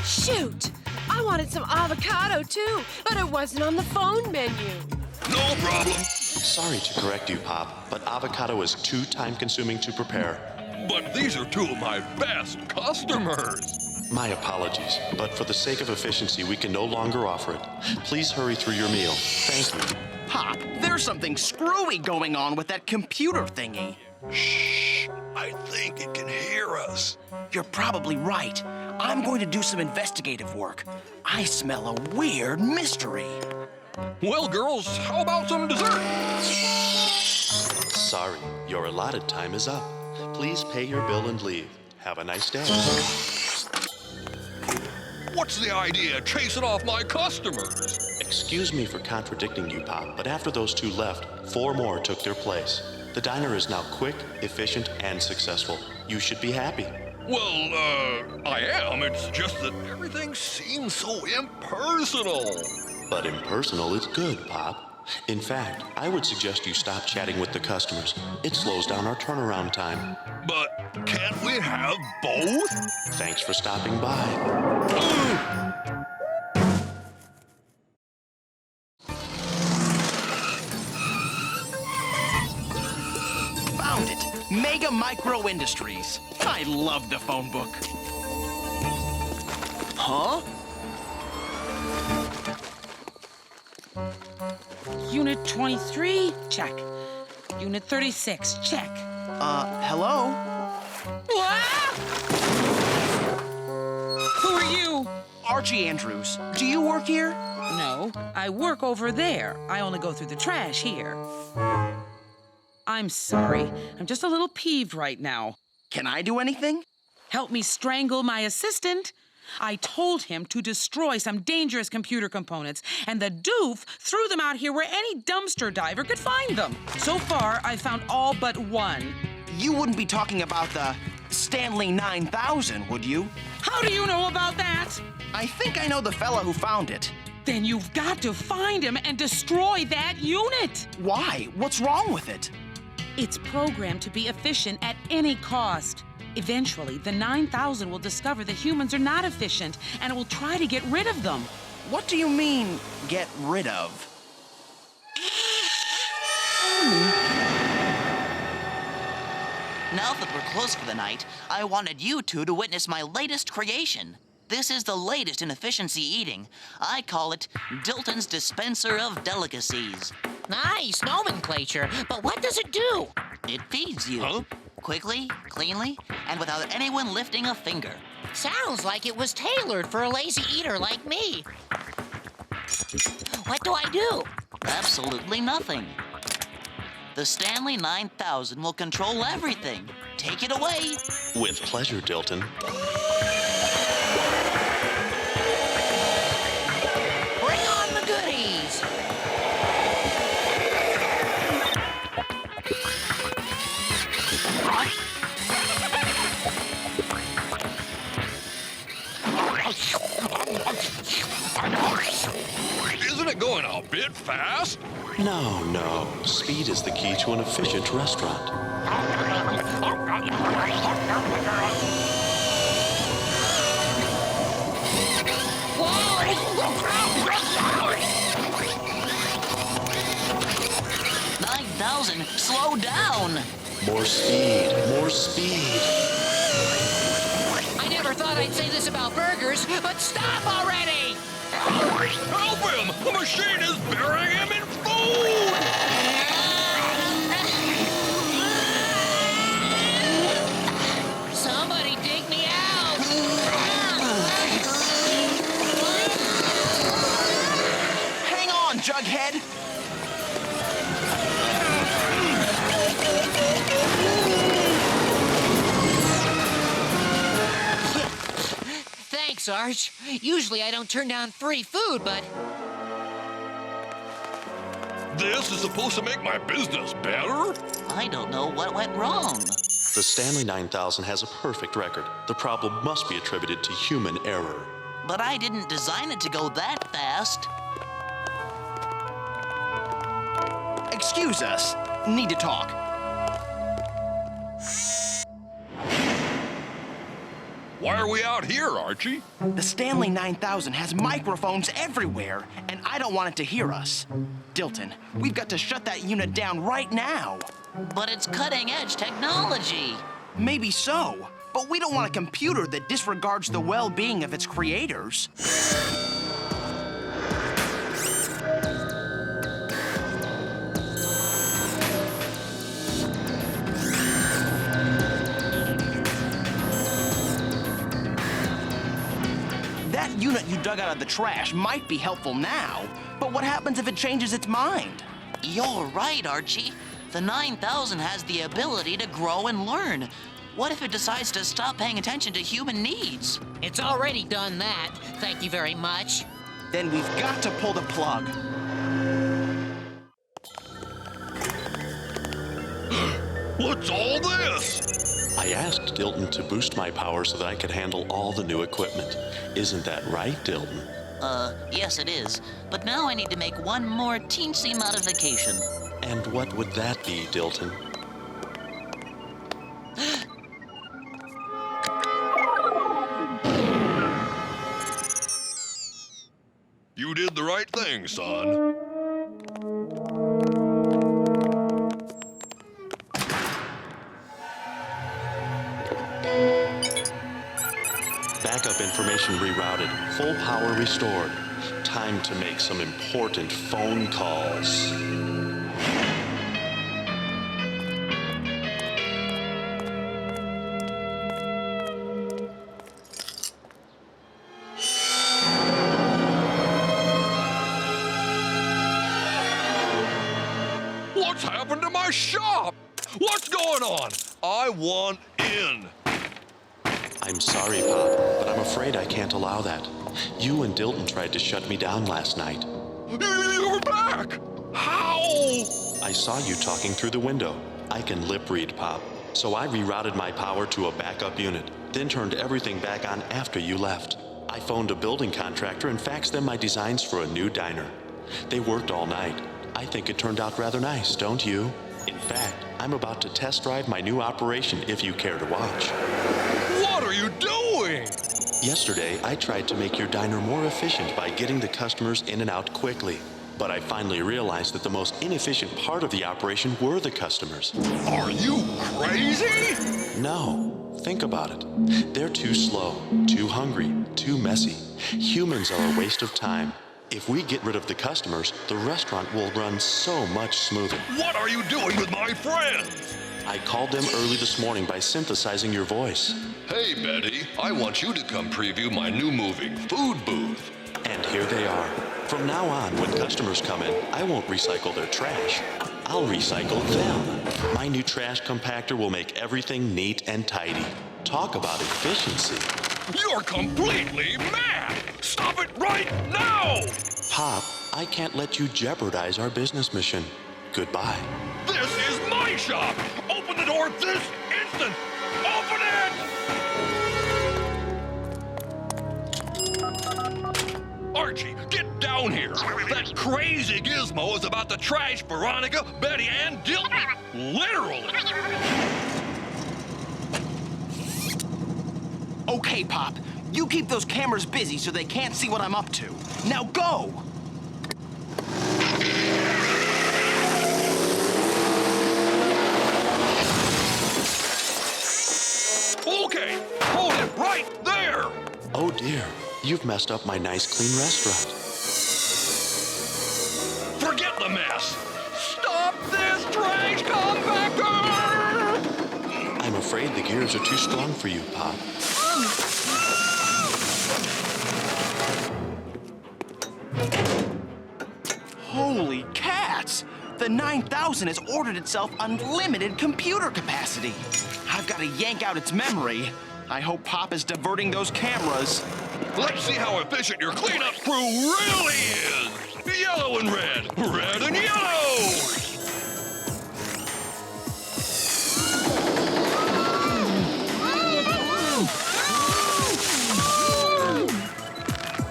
Shoot! I wanted some avocado too, but it wasn't on the phone menu. No problem. Sorry to correct you, Pop, but avocado is too time-consuming to prepare. But these are two of my best customers. My apologies, but for the sake of efficiency, we can no longer offer it. Please hurry through your meal. Thank you. Pop, there's something screwy going on with that computer thingy. Shh, I think it can hear us. You're probably right. I'm going to do some investigative work. I smell a weird mystery. Well, girls, how about some dessert? Sorry, your allotted time is up. Please pay your bill and leave. Have a nice day. What's the idea of chasing off my customers? Excuse me for contradicting you, Pop, but after those two left, 4 more took their place. The diner is now quick, efficient, and successful. You should be happy. Well, I am. It's just that everything seems so impersonal. But impersonal is good, Pop. In fact, I would suggest you stop chatting with the customers. It slows down our turnaround time. But can't we have both? Thanks for stopping by. Found it! Mega Micro Industries. I love the phone book. Huh? Unit 23, check. Unit 36, check. Hello? Ah! Who are you? Archie Andrews. Do you work here? No, I work over there. I only go through the trash here. I'm sorry. I'm just a little peeved right now. Can I do anything? Help me strangle my assistant? I told him to destroy some dangerous computer components, and the doof threw them out here where any dumpster diver could find them. So far, I found all but one. You wouldn't be talking about the Stanley 9000, would you? How do you know about that? I think I know the fella who found it. Then you've got to find him and destroy that unit. Why? What's wrong with it? It's programmed to be efficient at any cost. Eventually, the 9000 will discover that humans are not efficient, and it will try to get rid of them. What do you mean, get rid of? Now that we're closed for the night, I wanted you two to witness my latest creation. This is the latest in efficiency eating. I call it Dilton's Dispenser of Delicacies. Nice nomenclature, but what does it do? It feeds you. Huh? Quickly, cleanly, and without anyone lifting a finger. Sounds like it was tailored for a lazy eater like me. What do I do? Absolutely nothing. The Stanley 9000 will control everything. Take it away. With pleasure, Dilton. Bring on the goodies! Isn't it going a bit fast? No. Speed is the key to an efficient restaurant. 9,000, slow down! More speed, more speed. I never thought I'd say this about burgers, but stop already! Help him! The machine is burying him in food! Somebody dig me out! Hang on, Jughead! Thanks, Arch. Usually I don't turn down free food, but... This is supposed to make my business better? I don't know what went wrong. The Stanley 9000 has a perfect record. The problem must be attributed to human error. But I didn't design it to go that fast. Excuse us. Need to talk. Why are we out here, Archie? The Stanley 9000 has microphones everywhere, and I don't want it to hear us. Dilton, we've got to shut that unit down right now. But it's cutting-edge technology. Maybe so, but we don't want a computer that disregards the well-being of its creators. That unit you dug out of the trash might be helpful now, but what happens if it changes its mind? You're right, Archie. The 9000 has the ability to grow and learn. What if it decides to stop paying attention to human needs? It's already done that. Thank you very much. Then we've got to pull the plug. What's all this? I asked Dilton to boost my power so that I could handle all the new equipment. Isn't that right, Dilton? Yes it is. But now I need to make one more teensy modification. And what would that be, Dilton? You did the right thing, son. Backup information rerouted. Full power restored. Time to make some important phone calls. What's happened to my shop? What's going on? I want in. I'm sorry, Pop, but I'm afraid I can't allow that. You and Dilton tried to shut me down last night. You're back! How? I saw you talking through the window. I can lip read, Pop. So I rerouted my power to a backup unit, then turned everything back on after you left. I phoned a building contractor and faxed them my designs for a new diner. They worked all night. I think it turned out rather nice, don't you? In fact, I'm about to test drive my new operation if you care to watch. What are you doing? Yesterday, I tried to make your diner more efficient by getting the customers in and out quickly. But I finally realized that the most inefficient part of the operation were the customers. Are you crazy? No. Think about it. They're too slow, too hungry, too messy. Humans are a waste of time. If we get rid of the customers, the restaurant will run so much smoother. What are you doing with my friends? I called them early this morning by synthesizing your voice. Hey, Betty, I want you to come preview my new moving food booth. And here they are. From now on, when customers come in, I won't recycle their trash. I'll recycle them. My new trash compactor will make everything neat and tidy. Talk about efficiency. You're completely mad! Stop it right now! Pop, I can't let you jeopardize our business mission. Goodbye. This is my shop! Open the door this instant! Open it! Archie, get down here. That crazy gizmo is about to trash Veronica, Betty, and Dilton. Literally. Okay, Pop. You keep those cameras busy so they can't see what I'm up to. Now go! Okay, hold it right there! Oh dear, you've messed up my nice clean restaurant. Forget the mess! Stop this trash compactor! I'm afraid the gears are too strong for you, Pop. Holy cats! The 9000 has ordered itself unlimited computer capacity. I've got to yank out its memory. I hope Pop is diverting those cameras. Let's see how efficient your cleanup crew really is! Yellow and red, red and yellow!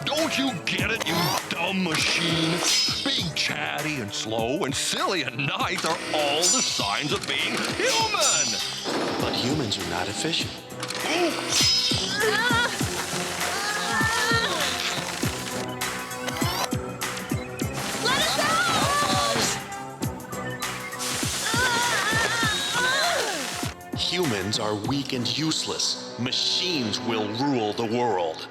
Don't you get it, you dumb machine? Being chatty and slow and silly and nice are all the signs of being human! But humans are not efficient. Humans are weak and useless. Machines will rule the world.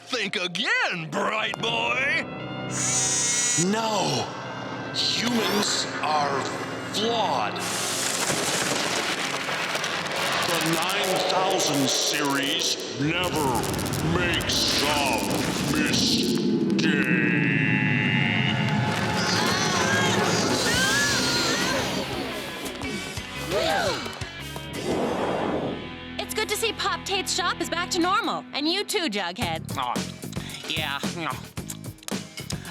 Think again, bright boy! No! Humans are flawed. The 9000 series never makes a mistake. It's good to see Pop Tate's shop is back to normal. And you too, Jughead. Oh, yeah.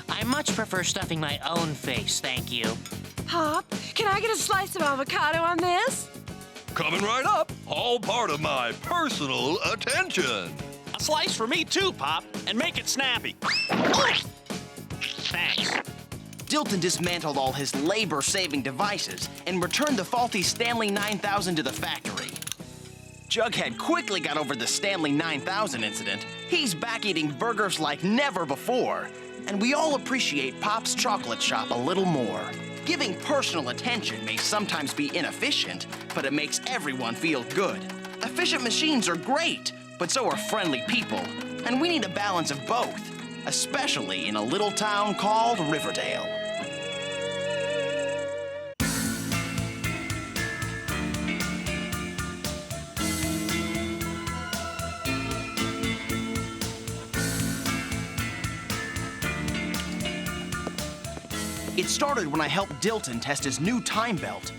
I much prefer stuffing my own face, thank you. Pop, can I get a slice of avocado on this? Coming right up, all part of my personal attention. A slice for me too, Pop, and make it snappy. Thanks. Dilton dismantled all his labor-saving devices and returned the faulty Stanley 9000 to the factory. Jughead quickly got over the Stanley 9000 incident. He's back eating burgers like never before. And we all appreciate Pop's chocolate shop a little more. Giving personal attention may sometimes be inefficient, but it makes everyone feel good. Efficient machines are great, but so are friendly people. And we need a balance of both, especially in a little town called Riverdale. It started when I helped Dilton test his new time belt.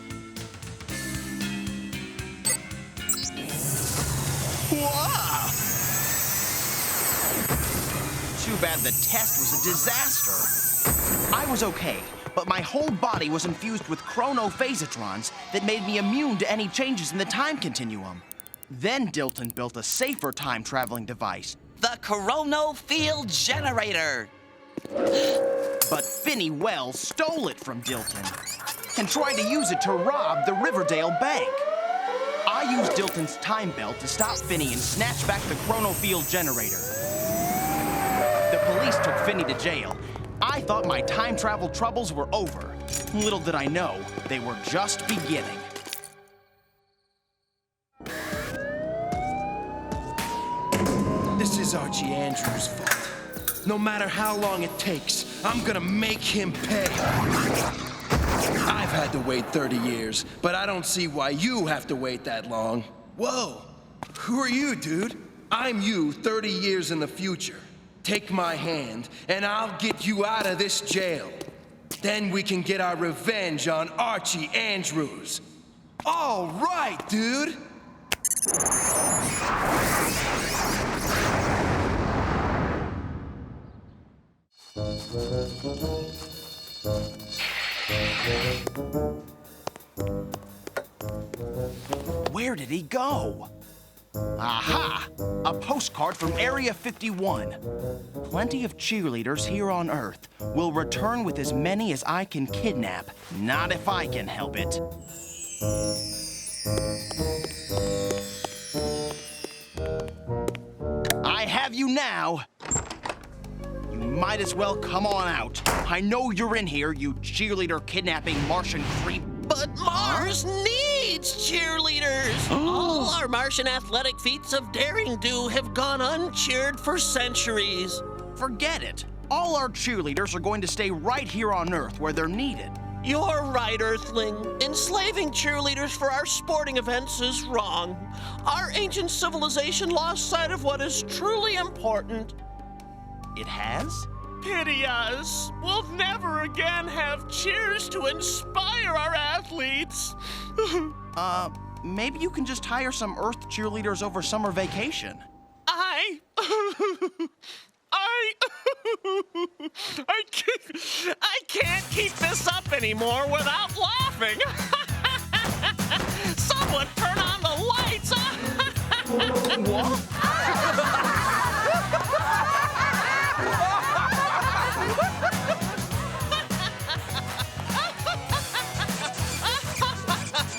Wow! Too bad the test was a disaster. I was okay, but my whole body was infused with chronophasotrons that made me immune to any changes in the time continuum. Then Dilton built a safer time-traveling device. The chronofield generator. But Finney Wells stole it from Dilton and tried to use it to rob the Riverdale bank. I used Dilton's time belt to stop Finney and snatch back the chronofield generator. The police took Finney to jail. I thought my time travel troubles were over. Little did I know, they were just beginning. This is Archie Andrews' fault. No matter how long it takes, I'm gonna make him pay. I've had to wait 30 years, but I don't see why you have to wait that long. Whoa, who are you, dude? I'm you 30 years in the future. Take my hand, and I'll get you out of this jail. Then we can get our revenge on Archie Andrews. All right, dude. Where did he go? Aha! A postcard from Area 51. Plenty of cheerleaders here on Earth will return with as many as I can kidnap. Not if I can help it. I have you now. You might as well come on out. I know you're in here, you cheerleader kidnapping Martian creep. But Mars needs cheerleaders. All our Martian athletic feats of daring do have gone uncheered for centuries. Forget it. All our cheerleaders are going to stay right here on Earth where they're needed. You're right, Earthling. Enslaving cheerleaders for our sporting events is wrong. Our ancient civilization lost sight of what is truly important. It has? Pity us. We'll never again have cheers to inspire our athletes. Maybe you can just hire some Earth cheerleaders over summer vacation. I can't keep this up anymore without laughing. Someone turn on the lights. What?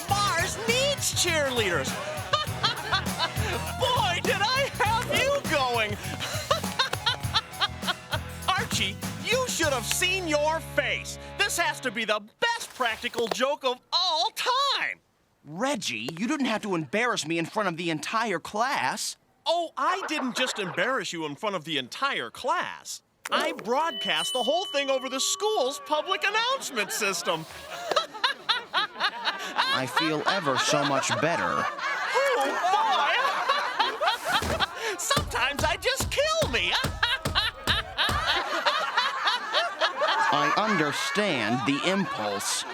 Mars needs cheerleaders. Boy, did I have you going. Archie, you should have seen your face. This has to be the best practical joke of all time. Reggie, you didn't have to embarrass me in front of the entire class. Oh, I didn't just embarrass you in front of the entire class. I broadcast the whole thing over the school's public announcement system. I feel ever so much better. Oh, boy! Sometimes I just kill me. I understand the impulse.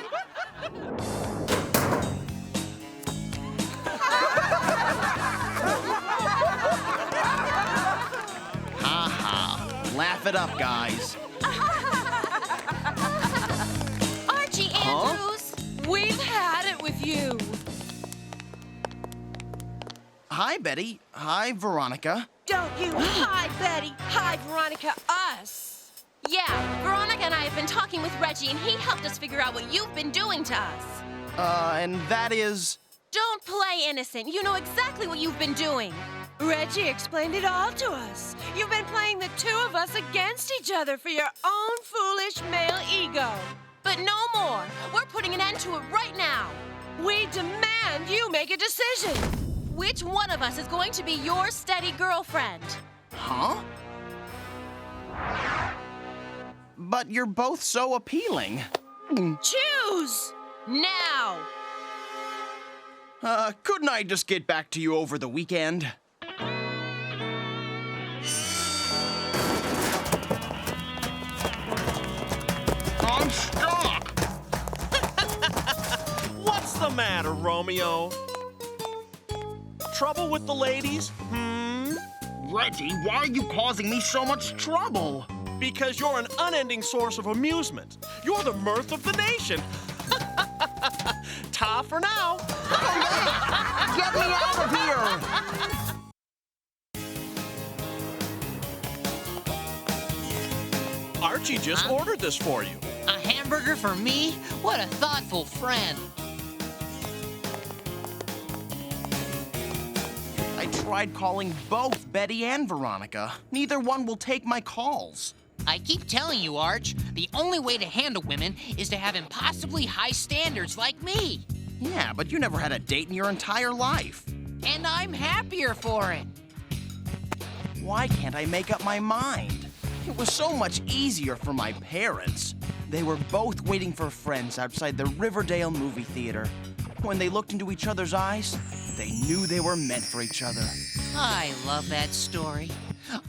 Ha-ha. Laugh it up, guys. Archie Andrews! We've had it with you. Hi, Betty. Hi, Veronica. Don't you hi, Betty. Hi, Veronica, us. Yeah, Veronica and I have been talking with Reggie, and he helped us figure out what you've been doing to us. And that is... Don't play innocent. You know exactly what you've been doing. Reggie explained it all to us. You've been playing the two of us against each other for your own foolish male ego. But no more. We're putting an end to it right now. We demand you make a decision. Which one of us is going to be your steady girlfriend? Huh? But you're both so appealing. Choose! Now! Couldn't I just get back to you over the weekend? I'm stuck. What's the matter, Romeo? Trouble with the ladies? Reggie, why are you causing me so much trouble? Because you're an unending source of amusement. You're the mirth of the nation. Ta for now. Get me out of here! Archie just ordered this for you. A hamburger for me? What a thoughtful friend. I tried calling both Betty and Veronica. Neither one will take my calls. I keep telling you, Arch, the only way to handle women is to have impossibly high standards like me. Yeah, but you never had a date in your entire life. And I'm happier for it. Why can't I make up my mind? It was so much easier for my parents. They were both waiting for friends outside the Riverdale movie theater. When they looked into each other's eyes, they knew they were meant for each other. I love that story.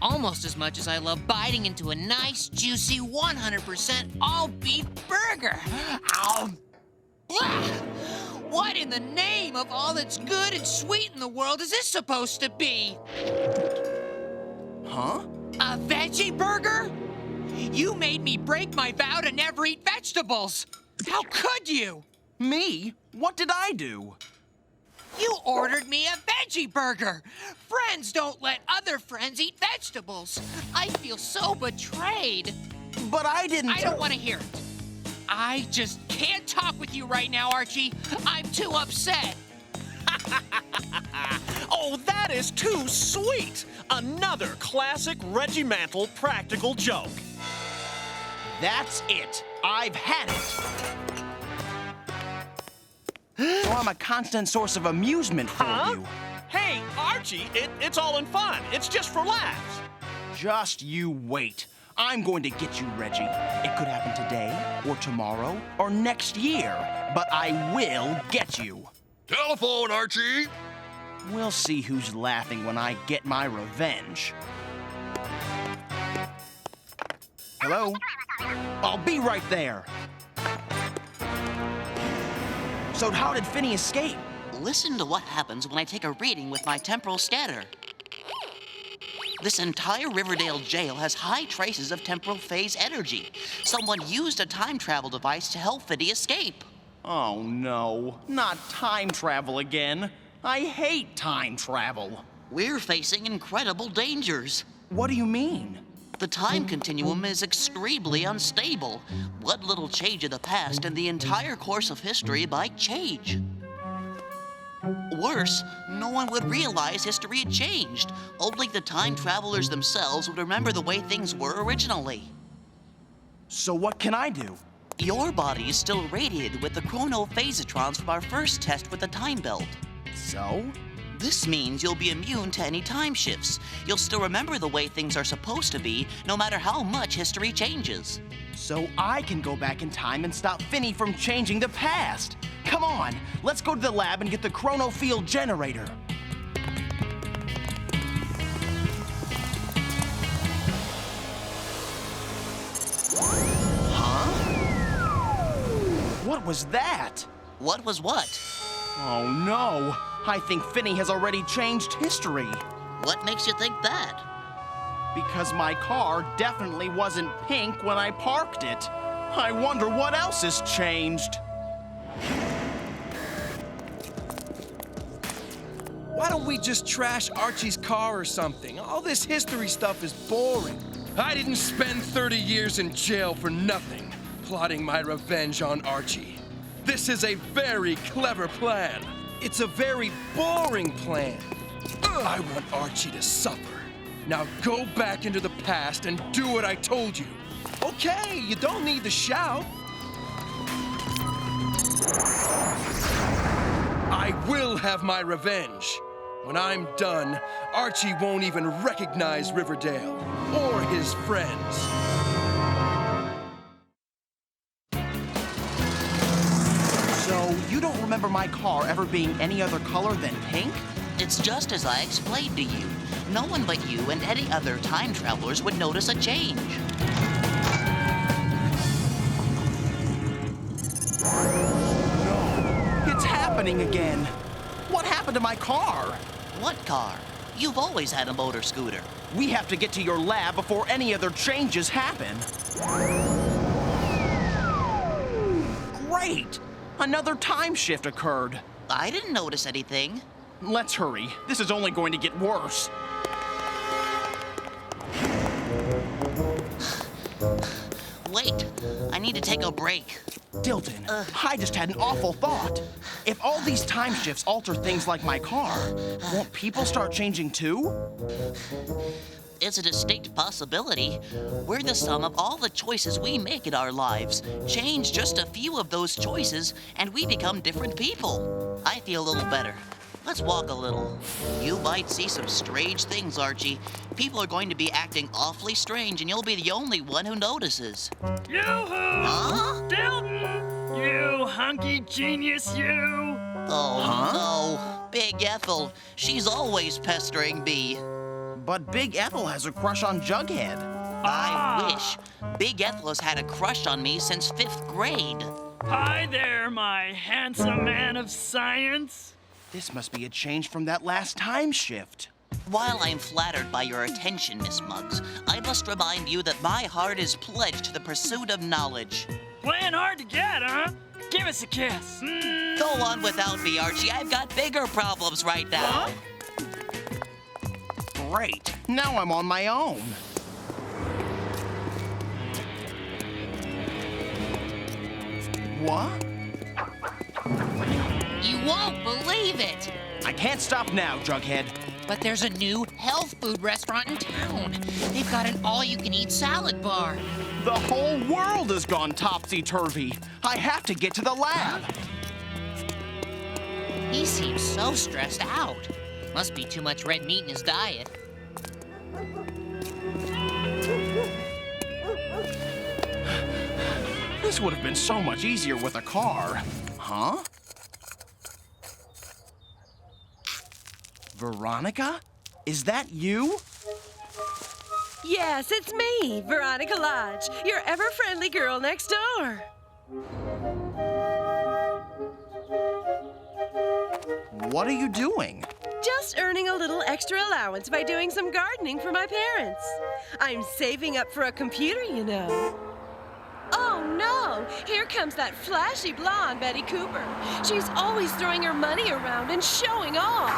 Almost as much as I love biting into a nice, juicy, 100% all-beef burger. Ow! Blah! What in the name of all that's good and sweet in the world is this supposed to be? Huh? A veggie burger? You made me break my vow to never eat vegetables. How could you? Me? What did I do? You ordered me a veggie burger. Friends don't let other friends eat vegetables. I feel so betrayed. But I didn't... I don't want to hear it. I just can't talk with you right now, Archie. I'm too upset. Oh, that is too sweet! Another classic regimental practical joke. That's it. I've had it. So I'm a constant source of amusement for you. Hey, Archie, it's all in fun. It's just for laughs. Just you wait. I'm going to get you, Reggie. It could happen today, or tomorrow, or next year, but I will get you. Telephone, Archie! We'll see who's laughing when I get my revenge. Hello? I'll be right there. So how did Finny escape? Listen to what happens when I take a reading with my temporal scatter. This entire Riverdale jail has high traces of temporal phase energy. Someone used a time travel device to help Finny escape. Oh no, not time travel again. I hate time travel. We're facing incredible dangers. What do you mean? The time continuum is extremely unstable. One little change in the past and the entire course of history might change. Worse, no one would realize history had changed. Only the time travelers themselves would remember the way things were originally. So what can I do? Your body is still irradiated with the chronophasitrons from our first test with the time belt. So? This means you'll be immune to any time shifts. You'll still remember the way things are supposed to be, no matter how much history changes. So I can go back in time and stop Finny from changing the past. Come on, let's go to the lab and get the chronofield generator. What was that? What was what? Oh no, I think Finny has already changed history. What makes you think that? Because my car definitely wasn't pink when I parked it. I wonder what else has changed. Why don't we just trash Archie's car or something? All this history stuff is boring. I didn't spend 30 years in jail for nothing, plotting my revenge on Archie. This is a very clever plan. It's a very boring plan. I want Archie to suffer. Now go back into the past and do what I told you. Okay, you don't need to shout. I will have my revenge. When I'm done, Archie won't even recognize Riverdale or his friends. So you don't remember my car ever being any other color than pink? It's just as I explained to you. No one but you and any other time travelers would notice a change. It's happening again. What happened to my car? What car? You've always had a motor scooter. We have to get to your lab before any other changes happen. Great! Another time shift occurred. I didn't notice anything. Let's hurry. This is only going to get worse. Wait, I need to take a break. Dilton, I just had an awful thought. If all these time shifts alter things like my car, won't people start changing too? It's a distinct possibility. We're the sum of all the choices we make in our lives. Change just a few of those choices, and we become different people. I feel a little better. Let's walk a little. You might see some strange things, Archie. People are going to be acting awfully strange, and you'll be the only one who notices. Yoo-hoo! Huh? Dilton! You hunky genius, you! Oh, no. Big Ethel. She's always pestering me. But Big Ethel has a crush on Jughead. I wish. Big Ethel has had a crush on me since 5th grade. Hi there, my handsome man of science. This must be a change from that last time shift. While I'm flattered by your attention, Miss Muggs, I must remind you that my heart is pledged to the pursuit of knowledge. Playing hard to get, huh? Give us a kiss. Go on without me, Archie. I've got bigger problems right now. Great. Now I'm on my own. What? You won't believe it. I can't stop now, Jughead. But there's a new health food restaurant in town. They've got an all-you-can-eat salad bar. The whole world has gone topsy-turvy. I have to get to the lab. He seems so stressed out. Must be too much red meat in his diet. This would have been so much easier with a car. Huh? Veronica? Is that you? Yes, it's me, Veronica Lodge, your ever-friendly girl next door. What are you doing? Just earning a little extra allowance by doing some gardening for my parents. I'm saving up for a computer, you know. Oh, no! Here comes that flashy blonde Betty Cooper. She's always throwing her money around and showing off.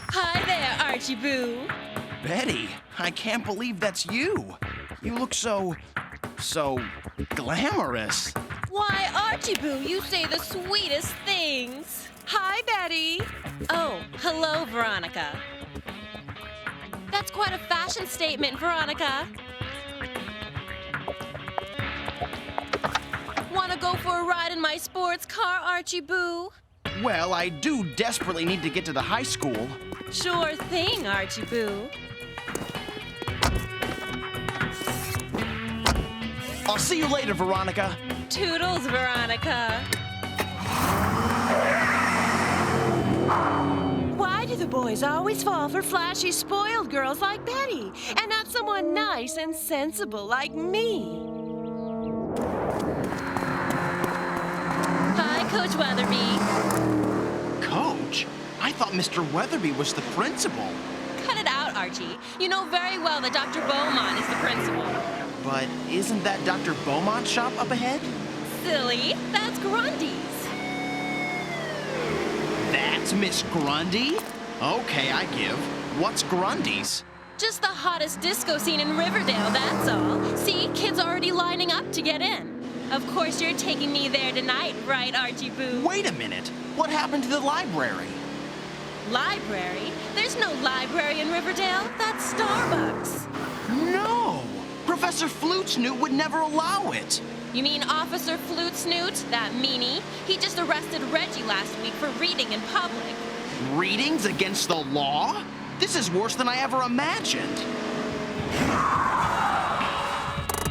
Hi there, Archie Boo. Betty, I can't believe that's you. You look so glamorous. Why, Archie Boo, you say the sweetest things. Hi, Betty. Oh, hello, Veronica. That's quite a fashion statement, Veronica. Wanna go for a ride in my sports car, Archie Boo? Well, I do desperately need to get to the high school. Sure thing, Archie Boo. I'll see you later, Veronica. Toodles, Veronica. Why do the boys always fall for flashy, spoiled girls like Betty, and not someone nice and sensible like me? Hi, Coach Weatherby. Coach? I thought Mr. Weatherby was the principal. Cut it out, Archie. You know very well that Dr. Beaumont is the principal. But isn't that Dr. Beaumont's shop up ahead? Silly, that's Grundy's. That's Miss Grundy? Okay, I give. What's Grundy's? Just the hottest disco scene in Riverdale, that's all. See, kids already lining up to get in. Of course you're taking me there tonight, right, Archie Boo? Wait a minute. What happened to the library? Library? There's no library in Riverdale. That's Starbucks. No! Professor Flutesnoot would never allow it. You mean Officer Flutesnoot, that meanie? He just arrested Reggie last week for reading in public. Readings against the law? This is worse than I ever imagined.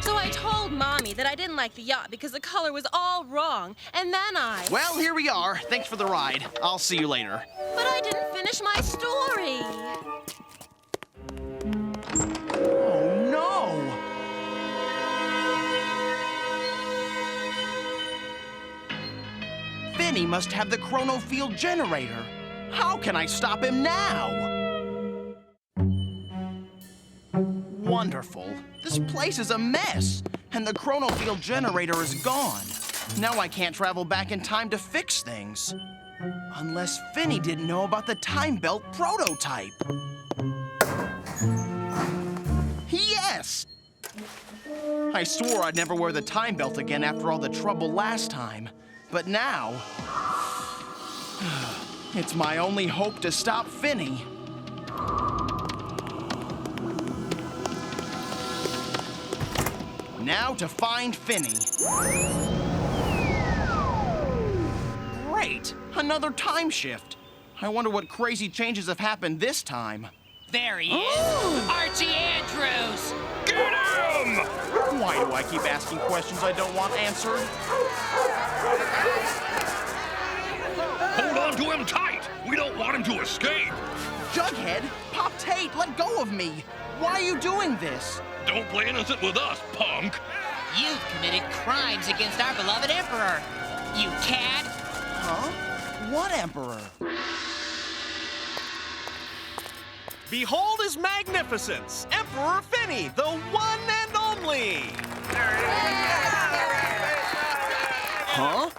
So I told Mommy that I didn't like the yacht because the color was all wrong, and then Well, here we are. Thanks for the ride. I'll see you later. But I didn't finish my story. Oh, no! Finny must have the chronofield generator. How can I stop him now? Wonderful. This place is a mess, and the chronofield generator is gone. Now I can't travel back in time to fix things. Unless Finny didn't know about the time belt prototype. Yes! I swore I'd never wear the time belt again after all the trouble last time. But now, it's my only hope to stop Finny. Now to find Finny. Great! Another time shift. I wonder what crazy changes have happened this time. There he is! Archie Andrews! Get him! Why do I keep asking questions I don't want answered? Hold on to him tight! We don't want him to escape! Jughead, Pop Tate, let go of me! Why are you doing this? Don't play innocent with us, punk! You've committed crimes against our beloved Emperor! You cad! Huh? What Emperor? Behold his magnificence, Emperor Finny, the one and only! Huh?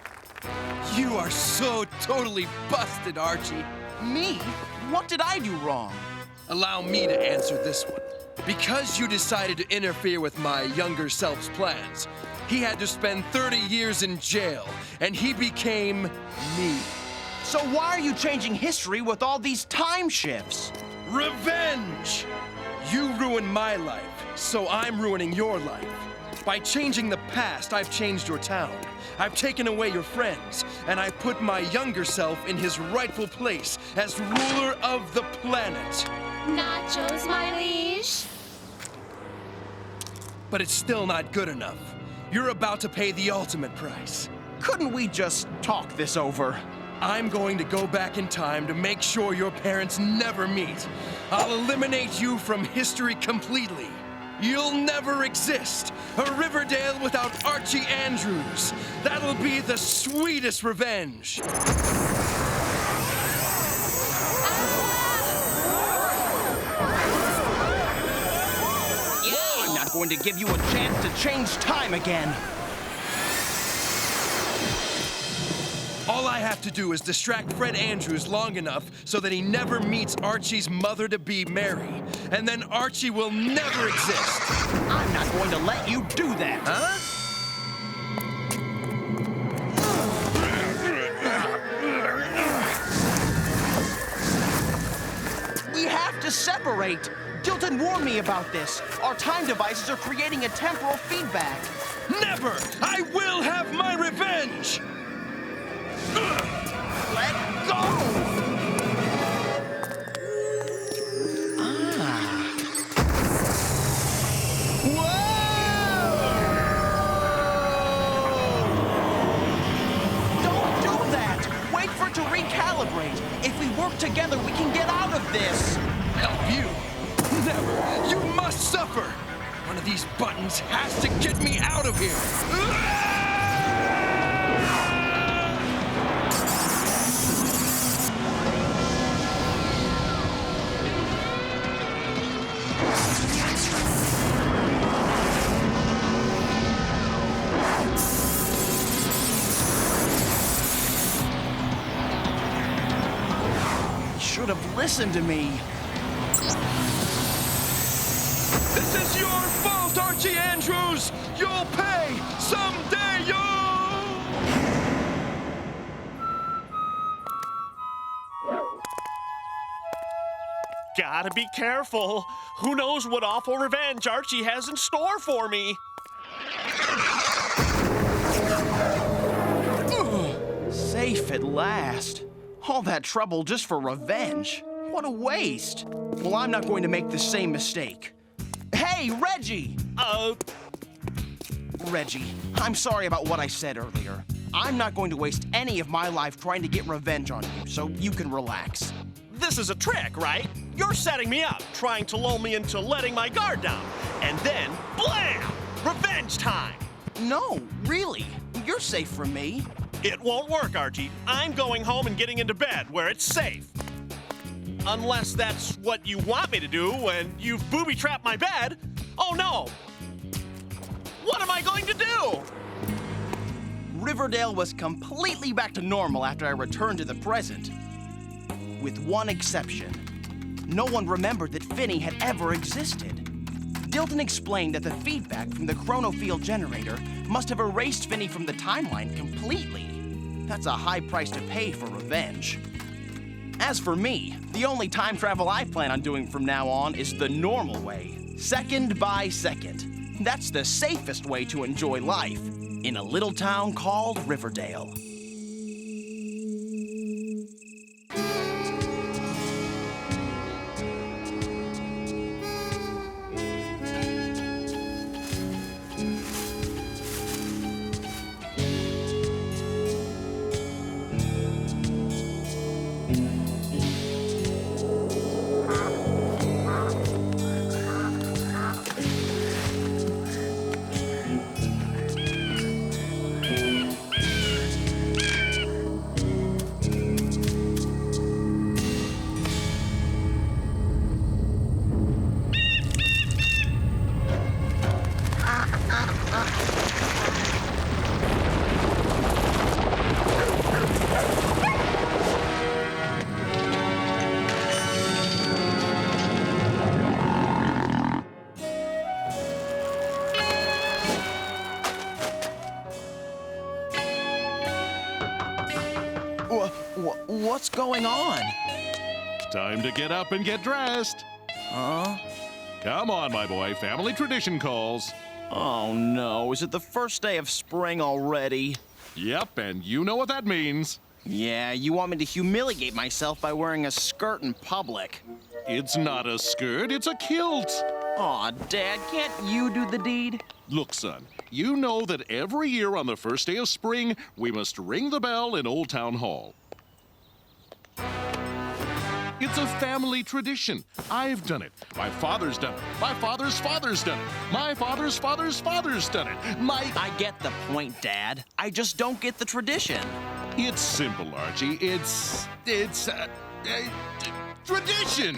You are so totally busted, Archie. Me? What did I do wrong? Allow me to answer this one. Because you decided to interfere with my younger self's plans, he had to spend 30 years in jail, and he became me. So why are you changing history with all these time shifts? Revenge! You ruined my life, so I'm ruining your life. By changing the past, I've changed your town. I've taken away your friends, and I put my younger self in his rightful place as ruler of the planet. Nachos, my liege. But it's still not good enough. You're about to pay the ultimate price. Couldn't we just talk this over? I'm going to go back in time to make sure your parents never meet. I'll eliminate you from history completely. You'll never exist. A Riverdale without Archie Andrews. That'll be the sweetest revenge. I'm not going to give you a chance to change time again. All I have to do is distract Fred Andrews long enough so that he never meets Archie's mother-to-be, Mary. And then Archie will never exist. I'm not going to let you do that. Huh? We have to separate. Dilton warned me about this. Our time devices are creating a temporal feedback. Never! I will have my revenge! Let go! Don't do that! Wait for it to recalibrate. If we work together, we can get out of this. Help you? Never! You must suffer! One of these buttons has to get me out of here! You should have listened to me. This is your fault, Archie Andrews! You'll pay someday, yo! Gotta be careful. Who knows what awful revenge Archie has in store for me? Safe at last. All that trouble just for revenge. What a waste. Well, I'm not going to make the same mistake. Hey, Reggie! Reggie, I'm sorry about what I said earlier. I'm not going to waste any of my life trying to get revenge on you, so you can relax. This is a trick, right? You're setting me up, trying to lull me into letting my guard down. And then, blam! Revenge time! No, really. You're safe from me. It won't work, Archie. I'm going home and getting into bed where it's safe. Unless that's what you want me to do when you've booby-trapped my bed. Oh no! What am I going to do? Riverdale was completely back to normal after I returned to the present. With one exception. No one remembered that Finny had ever existed. Dilton explained that the feedback from the chronofield generator must have erased Finny from the timeline completely. That's a high price to pay for revenge. As for me, the only time travel I plan on doing from now on is the normal way, second by second. That's the safest way to enjoy life, in a little town called Riverdale. What's going on? Time to get up and get dressed. Huh? Come on, my boy. Family tradition calls. Oh, no. Is it the first day of spring already? Yep, and you know what that means. Yeah, you want me to humiliate myself by wearing a skirt in public. It's not a skirt, it's a kilt. Aw, Dad, can't you do the deed? Look, son, you know that every year on the first day of spring, we must ring the bell in Old Town Hall. It's a family tradition. I've done it. My father's done it. My father's father's done it. My father's father's father's done it. I get the point, Dad. I just don't get the tradition. It's simple, Archie. It's tradition.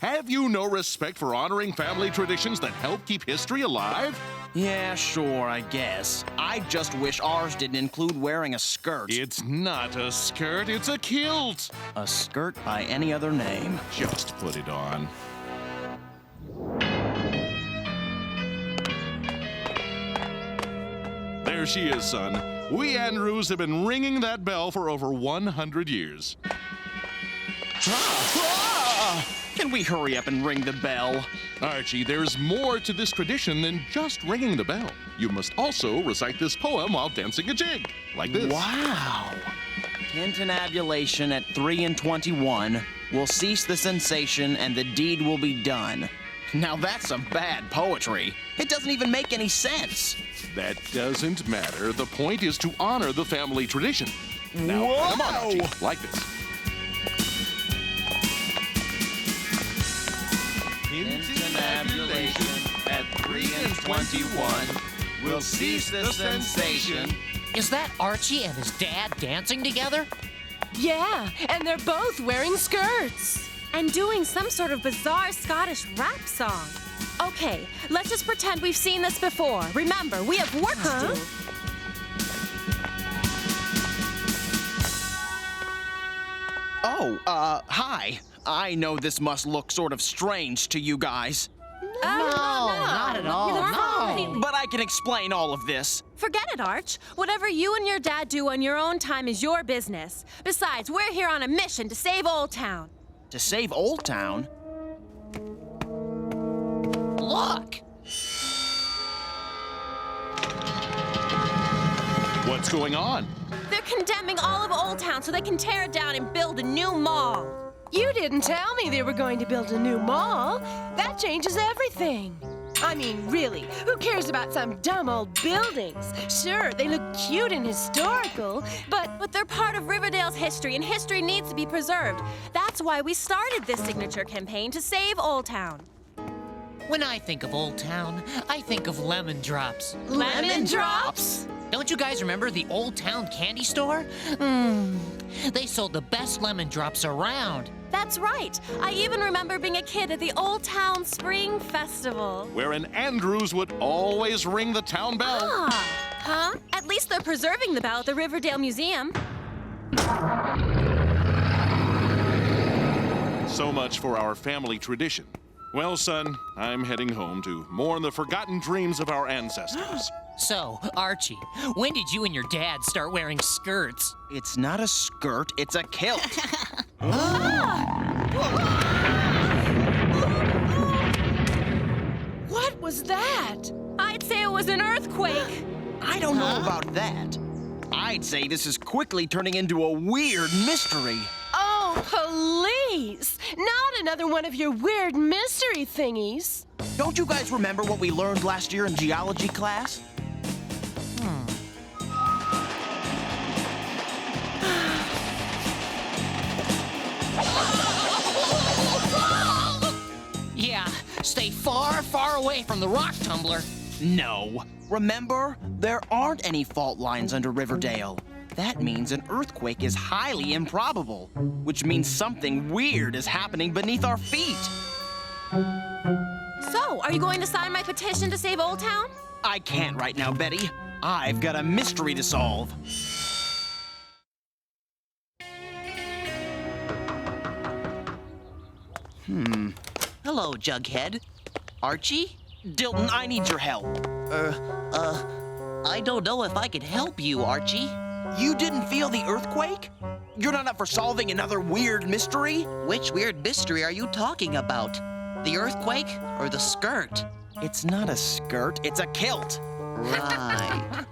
Have you no respect for honoring family traditions that help keep history alive? Yeah, sure, I guess. I just wish ours didn't include wearing a skirt. It's not a skirt, it's a kilt. A skirt by any other name. Just put it on. There she is, son. We Andrews have been ringing that bell for over 100 years. Can we hurry up and ring the bell? Archie, there's more to this tradition than just ringing the bell. You must also recite this poem while dancing a jig, like this. Wow. Tintinabulation at 3:21 will cease the sensation and the deed will be done. Now that's some bad poetry. It doesn't even make any sense. That doesn't matter. The point is to honor the family tradition. Now, come on, Archie, like this. Tintinabulation at 3:21 will cease the sensation. Is that Archie and his dad dancing together? Yeah, and they're both wearing skirts. And doing some sort of bizarre Scottish rap song. Okay, let's just pretend we've seen this before. Remember, we have work to do. Oh, hi. I know this must look sort of strange to you guys. No, not at all. No. But I can explain all of this. Forget it, Arch. Whatever you and your dad do on your own time is your business. Besides, we're here on a mission to save Old Town. To save Old Town? Look! What's going on? They're condemning all of Old Town so they can tear it down and build a new mall. You didn't tell me they were going to build a new mall. That changes everything. I mean, really, who cares about some dumb old buildings? Sure, they look cute and historical, but they're part of Riverdale's history, and history needs to be preserved. That's why we started this signature campaign to save Old Town. When I think of Old Town, I think of lemon drops. Lemon drops? Don't you guys remember the Old Town candy store? They sold the best lemon drops around. That's right. I even remember being a kid at the Old Town Spring Festival. Where an Andrews would always ring the town bell. Huh? At least they're preserving the bell at the Riverdale Museum. So much for our family tradition. Well, son, I'm heading home to mourn the forgotten dreams of our ancestors. So, Archie, when did you and your dad start wearing skirts? It's not a skirt, it's a kilt. What was that? I'd say it was an earthquake. I don't know about that. I'd say this is quickly turning into a weird mystery. Oh, please! Not another one of your weird mystery thingies. Don't you guys remember what we learned last year in geology class? Yeah, stay far, far away from the rock tumbler. No. Remember, there aren't any fault lines under Riverdale. That means an earthquake is highly improbable, which means something weird is happening beneath our feet. So, are you going to sign my petition to save Old Town? I can't right now, Betty. I've got a mystery to solve. Hello, Jughead. Archie? Dilton, I need your help. I don't know if I can help you, Archie. You didn't feel the earthquake? You're not up for solving another weird mystery? Which weird mystery are you talking about? The earthquake or the skirt? It's not a skirt, it's a kilt. Right.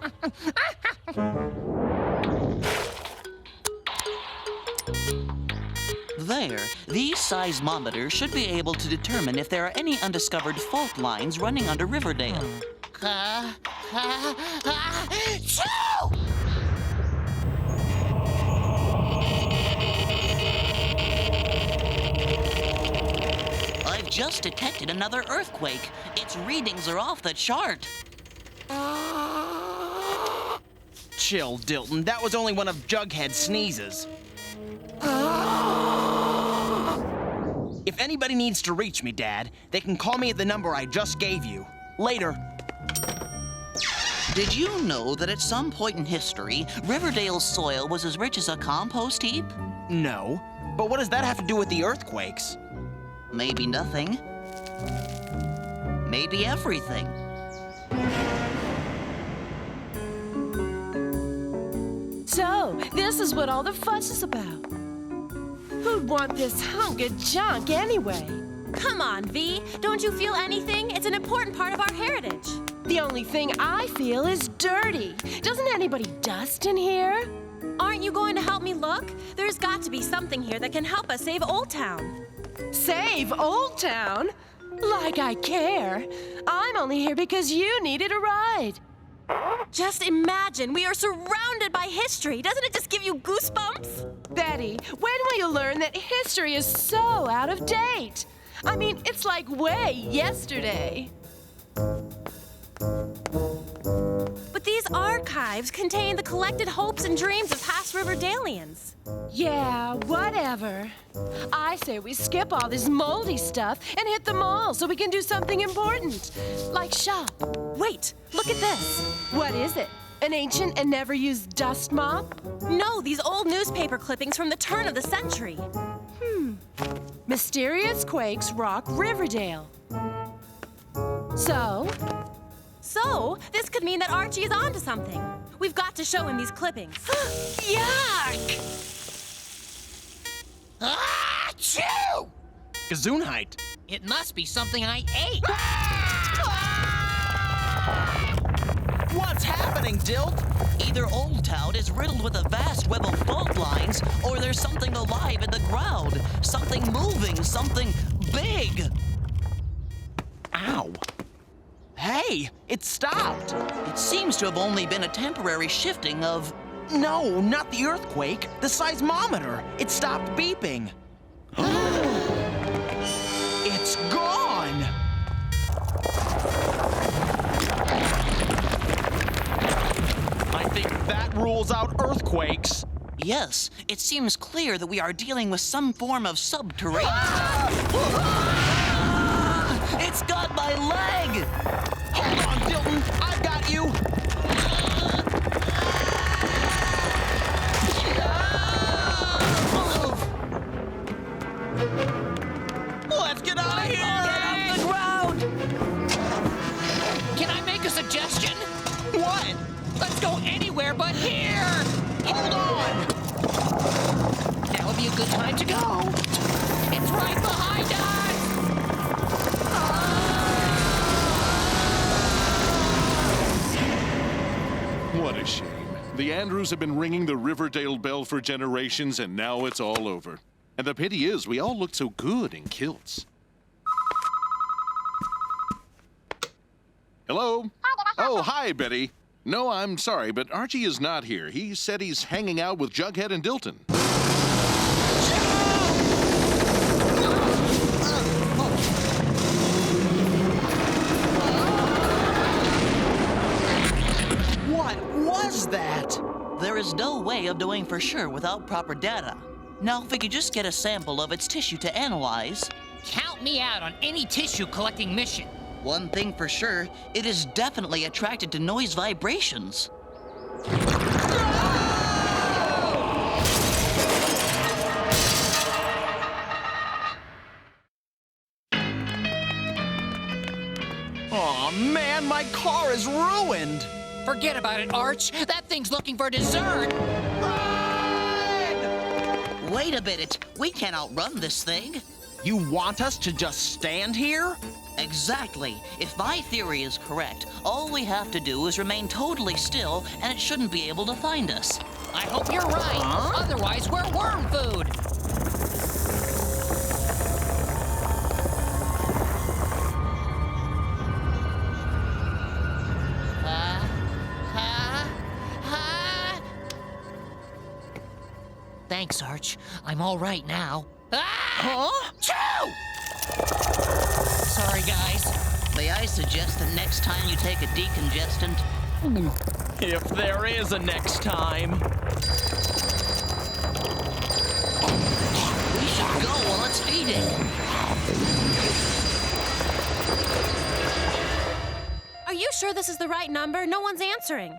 There, these seismometers should be able to determine if there are any undiscovered fault lines running under Riverdale. I've just detected another earthquake. Its readings are off the chart. Chill, Dilton. That was only one of Jughead's sneezes. If anybody needs to reach me, Dad, they can call me at the number I just gave you. Later. Did you know that at some point in history, Riverdale's soil was as rich as a compost heap? No. But what does that have to do with the earthquakes? Maybe nothing. Maybe everything. So, this is what all the fuss is about. Who'd want this hunk of junk anyway? Come on, V. Don't you feel anything? It's an important part of our heritage. The only thing I feel is dirty. Doesn't anybody dust in here? Aren't you going to help me look? There's got to be something here that can help us save Old Town. Save Old Town? Like I care. I'm only here because you needed a ride. Just imagine, we are surrounded by history. Doesn't it just give you goosebumps? Betty, when will you learn that history is so out of date? I mean, it's like way yesterday. But these archives contain the collected hopes and dreams of past Riverdalians. Yeah, whatever. I say we skip all this moldy stuff and hit the mall so we can do something important, like shop. Wait, look at this. What is it? An ancient and never used dust mop? No, these old newspaper clippings from the turn of the century. Mysterious quakes rock Riverdale. So, this could mean that Archie is onto something. We've got to show him these clippings. Yuck! Achoo! Gesundheit. It must be something I ate. What's happening, Dilt? Either Old Town is riddled with a vast web of fault lines, or there's something alive in the ground. Something moving, something big. Ow. Hey, it stopped. It seems to have only been a temporary shifting of... No, not the earthquake. The seismometer. It stopped beeping. It's gone. I think that rules out earthquakes. Yes, it seems clear that we are dealing with some form of subterranean... It's got my leg! Hold on, Dilton. I've got you. Let's get out of here! Get off the ground! Can I make a suggestion? What? Let's go anywhere but here! Hold on! Now would be a good time to go. It's right behind us! What a shame. The Andrews have been ringing the Riverdale bell for generations, and now it's all over. And the pity is, we all looked so good in kilts. Hello? Oh, hi, Betty. No, I'm sorry, but Archie is not here. He said he's hanging out with Jughead and Dilton. What was that? There is no way of knowing for sure without proper data. Now, if we could just get a sample of its tissue to analyze... Count me out on any tissue collecting mission. One thing for sure, it is definitely attracted to noise vibrations. Aw, man, my car is ruined! Forget about it, Arch. That thing's looking for dessert. Wait a minute. We can't outrun this thing. You want us to just stand here? Exactly. If my theory is correct, all we have to do is remain totally still, and it shouldn't be able to find us. I hope you're right. Otherwise, we're worm food. Thanks, Arch. I'm all right now. Huh? Achoo! Sorry, guys. May I suggest that next time you take a decongestant? If there is a next time. We should go while it's feeding. Are you sure this is the right number? No one's answering.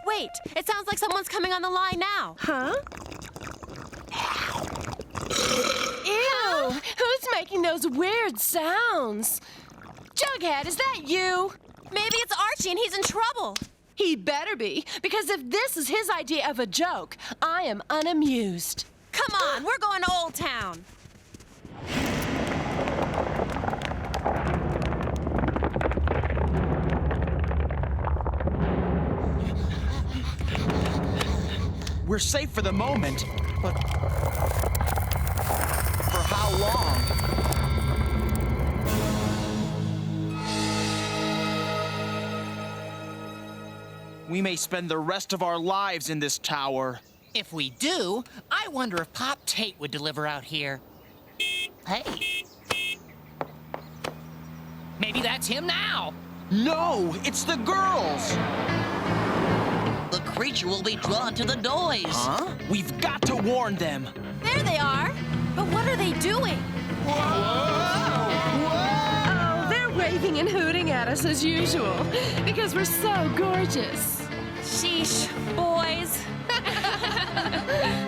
Wait, it sounds like someone's coming on the line now. Huh? Ew! Who's making those weird sounds? Jughead, is that you? Maybe it's Archie and he's in trouble. He better be, because if this is his idea of a joke, I am unamused. Come on, we're going to Old Town. We're safe for the moment, but for how long? We may spend the rest of our lives in this tower. If we do, I wonder if Pop Tate would deliver out here. Hey. Maybe that's him now. No, it's the girls. The creature will be drawn to the noise. Huh? We've got to warn them. There they are. But what are they doing? Oh, they're waving and hooting at us as usual, because we're so gorgeous. Sheesh, boys.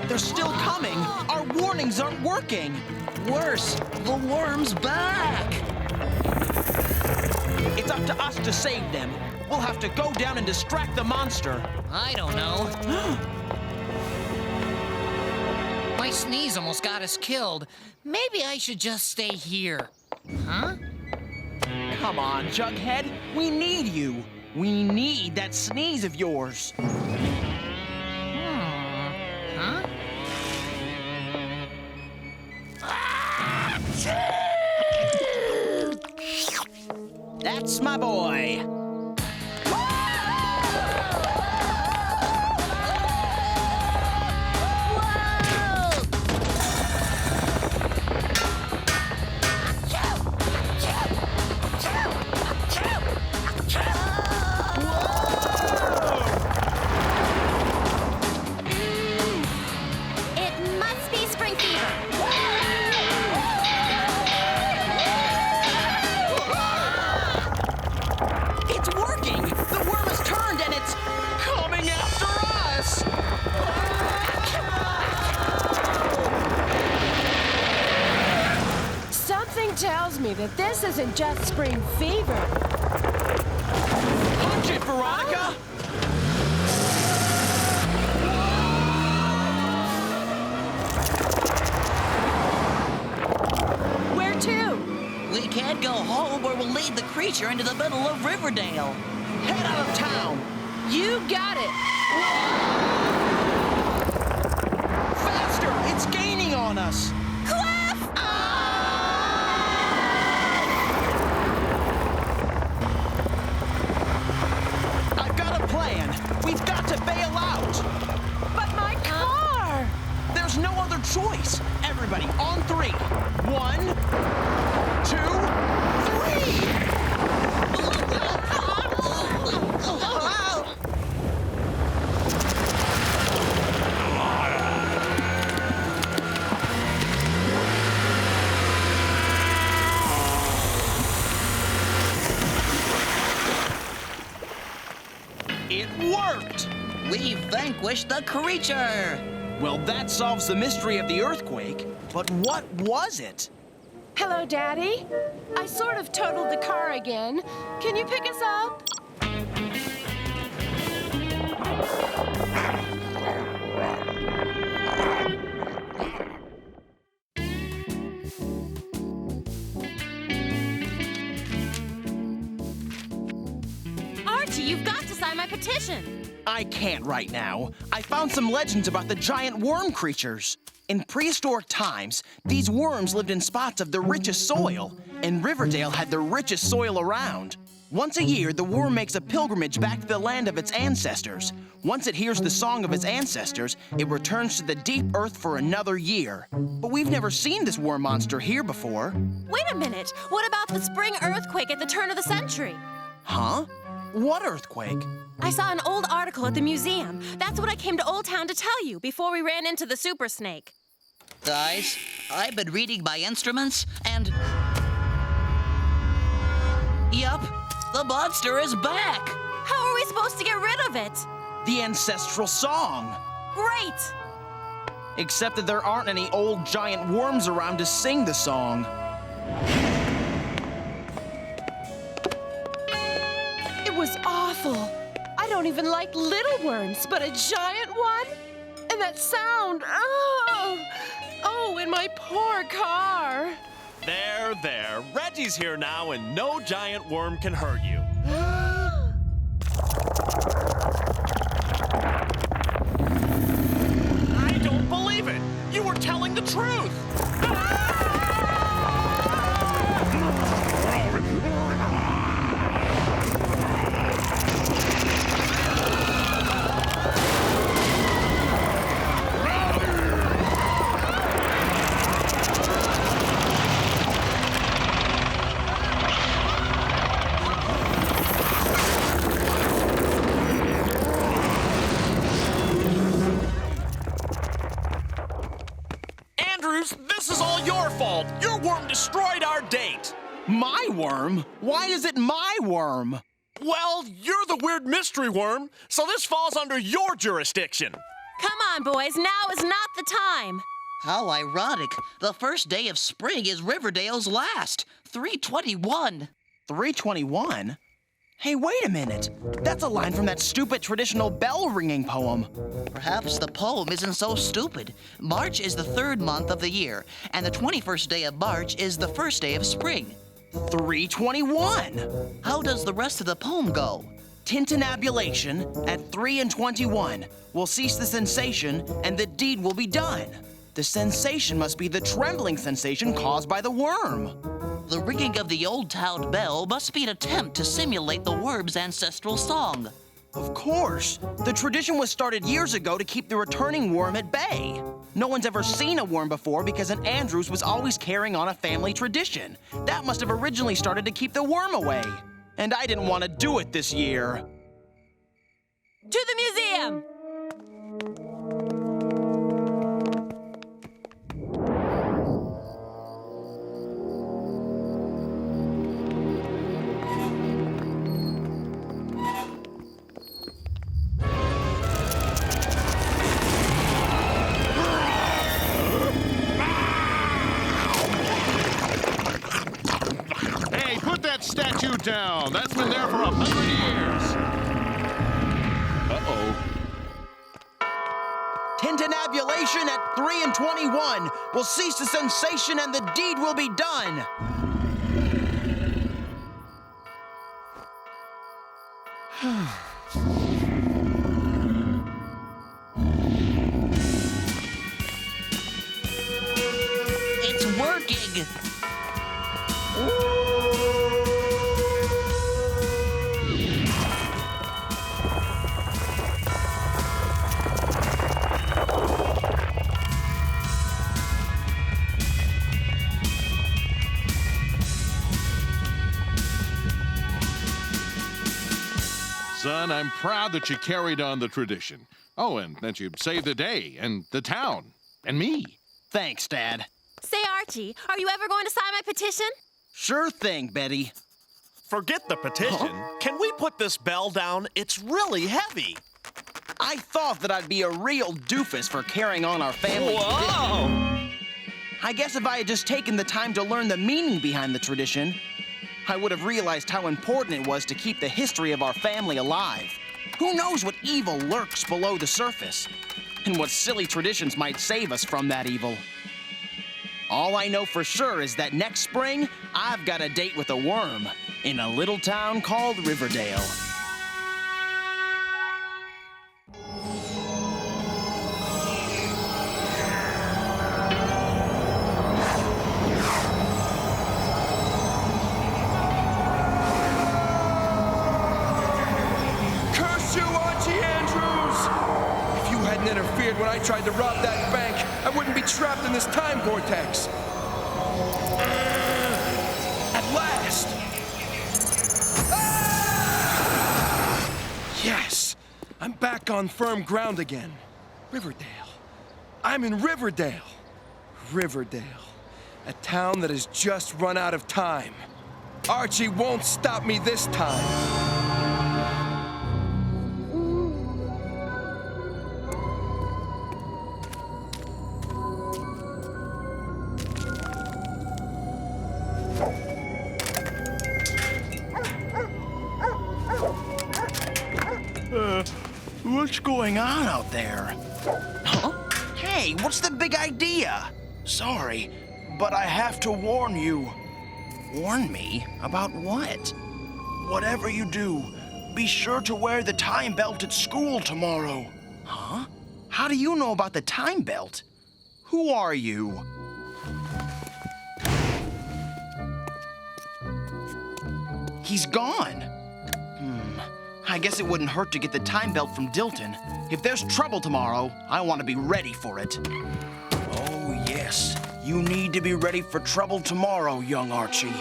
They're still coming. Our warnings aren't working. Worse, the worm's back. It's up to us to save them. We'll have to go down and distract the monster. I don't know. My sneeze almost got us killed. Maybe I should just stay here. Huh? Come on, Jughead. We need you. We need that sneeze of yours. Huh? That's my boy. Tells me that this isn't just spring fever. Punch it, Veronica! Where to? We can't go home or we'll lead the creature into the middle of Riverdale. Head out of town. You got it. Faster! It's gaining on us. We've got to bail out! But my car! There's no other choice! Everybody, on 3. 1, 2, 3! It worked! We vanquished the creature! Well, that solves the mystery of the earthquake. But what was it? Hello, Daddy. I sort of totaled the car again. Can you pick us up? Archie, you've got to sign my petition. I can't right now. I found some legends about the giant worm creatures. In prehistoric times, these worms lived in spots of the richest soil, and Riverdale had the richest soil around. Once a year, the worm makes a pilgrimage back to the land of its ancestors. Once it hears the song of its ancestors, it returns to the deep earth for another year. But we've never seen this worm monster here before. Wait a minute. What about the spring earthquake at the turn of the century? Huh? What earthquake? I saw an old article at the museum. That's what I came to Old Town to tell you before we ran into the super snake. Guys, I've been reading my instruments, and... Yup, the monster is back! How are we supposed to get rid of it? The ancestral song. Great! Except that there aren't any old giant worms around to sing the song. It was awful. I don't even like little worms, but a giant one? And that sound, oh, in my poor car. There. Reggie's here now, and no giant worm can hurt you. I don't believe it! You were telling the truth! This is all your fault! Your worm destroyed our date! My worm? Why is it my worm? Well, you're the weird mystery worm, so this falls under your jurisdiction. Come on, boys, now is not the time. How ironic. The first day of spring is Riverdale's last. 3/21. 3/21? Hey, wait a minute. That's a line from that stupid traditional bell-ringing poem. Perhaps the poem isn't so stupid. March is the 3rd month of the year, and the 21st day of March is the first day of spring. 3/21. How does the rest of the poem go? Tintinabulation at 3/21 will cease the sensation, and the deed will be done. The sensation must be the trembling sensation caused by the worm. The ringing of the Old Town bell must be an attempt to simulate the worm's ancestral song. Of course. The tradition was started years ago to keep the returning worm at bay. No one's ever seen a worm before because an Andrews was always carrying on a family tradition. That must have originally started to keep the worm away. And I didn't want to do it this year. To the museum! Statue down. That's been there for 100 years. Uh-oh. Tintinabulation at 3/21 will cease the sensation and the deed will be done. It's working. Son, I'm proud that you carried on the tradition. Oh, and that you saved the day, and the town, and me. Thanks, Dad. Say, Archie, are you ever going to sign my petition? Sure thing, Betty. Forget the petition. Huh? Can we put this bell down? It's really heavy. I thought that I'd be a real doofus for carrying on our family Whoa! tradition. I guess if I had just taken the time to learn the meaning behind the tradition, I would have realized how important it was to keep the history of our family alive. Who knows what evil lurks below the surface, and what silly traditions might save us from that evil. All I know for sure is that next spring, I've got a date with a worm in a little town called Riverdale. Curse you, Archie Andrews! If you hadn't interfered when I tried to rob that bank, I wouldn't be trapped in this time vortex. At last! Ah! Yes! I'm back on firm ground again. Riverdale. I'm in Riverdale. Riverdale. A town that has just run out of time. Archie won't stop me this time. What's going on out there? Huh? Hey, what's the big idea? Sorry, but I have to warn you. Warn me? About what? Whatever you do, be sure to wear the time belt at school tomorrow. Huh? How do you know about the time belt? Who are you? He's gone. I guess it wouldn't hurt to get the time belt from Dilton. If there's trouble tomorrow, I want to be ready for it. Oh, yes. You need to be ready for trouble tomorrow, young Archie.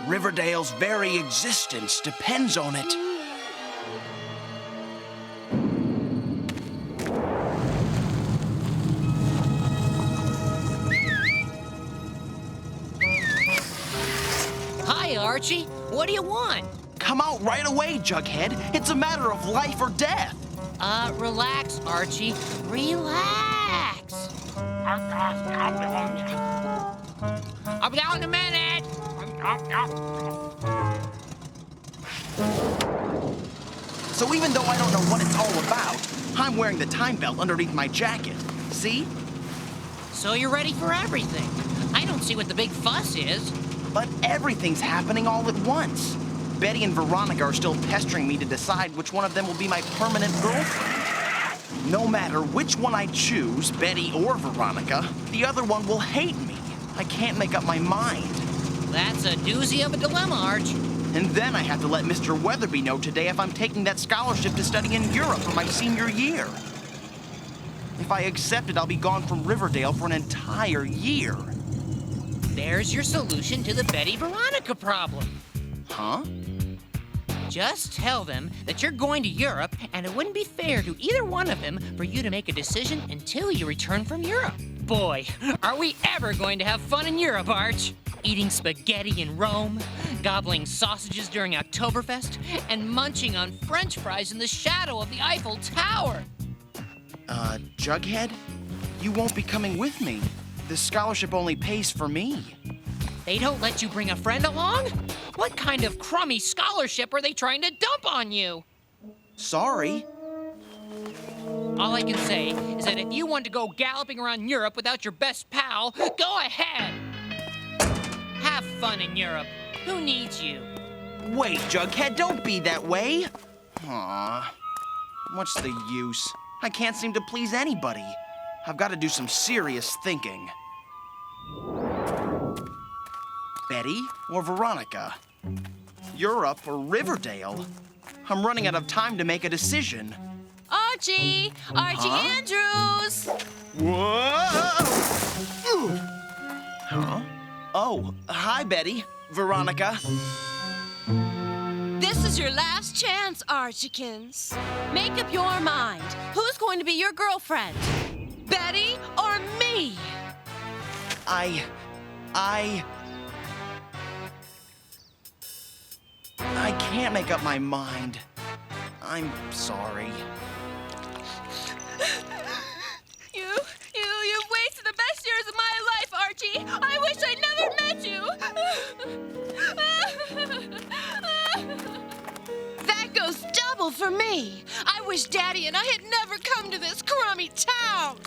Riverdale's very existence depends on it. Hi, Archie. What do you want? Come out right away, Jughead. It's a matter of life or death. Relax, Archie. Relax. I'll be down in a minute. So even though I don't know what it's all about, I'm wearing the time belt underneath my jacket. See? So you're ready for everything. I don't see what the big fuss is. But everything's happening all at once. Betty and Veronica are still pestering me to decide which one of them will be my permanent girlfriend. No matter which one I choose, Betty or Veronica, the other one will hate me. I can't make up my mind. That's a doozy of a dilemma, Arch. And then I have to let Mr. Weatherby know today if I'm taking that scholarship to study in Europe for my senior year. If I accept it, I'll be gone from Riverdale for an entire year. There's your solution to the Betty-Veronica problem. Huh? Just tell them that you're going to Europe, and it wouldn't be fair to either one of them for you to make a decision until you return from Europe. Boy, are we ever going to have fun in Europe, Arch? Eating spaghetti in Rome, gobbling sausages during Oktoberfest, and munching on French fries in the shadow of the Eiffel Tower. Jughead? You won't be coming with me. The scholarship only pays for me. They don't let you bring a friend along? What kind of crummy scholarship are they trying to dump on you? Sorry. All I can say is that if you want to go galloping around Europe without your best pal, go ahead. Have fun in Europe. Who needs you? Wait, Jughead, don't be that way. Aw. What's the use? I can't seem to please anybody. I've got to do some serious thinking. Betty or Veronica? Europe or Riverdale? I'm running out of time to make a decision. Archie! Archie Andrews! Whoa! Huh? Oh, hi, Betty. Veronica. This is your last chance, Archiekins. Make up your mind. Who's going to be your girlfriend? Betty or me? I can't make up my mind. I'm sorry. You've wasted the best years of my life, Archie. I wish I never met you. That goes double for me. I wish Daddy and I had never come to this crummy town.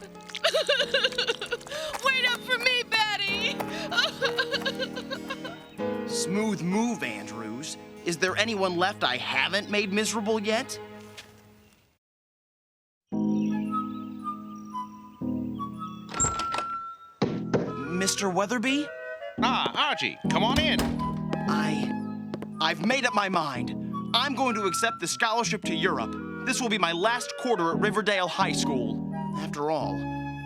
Wait up for me, Betty. Smooth move, Andrews. Is there anyone left I haven't made miserable yet? Mr. Weatherby? Ah, Archie, come on in. I've made up my mind. I'm going to accept the scholarship to Europe. This will be my last quarter at Riverdale High School. After all,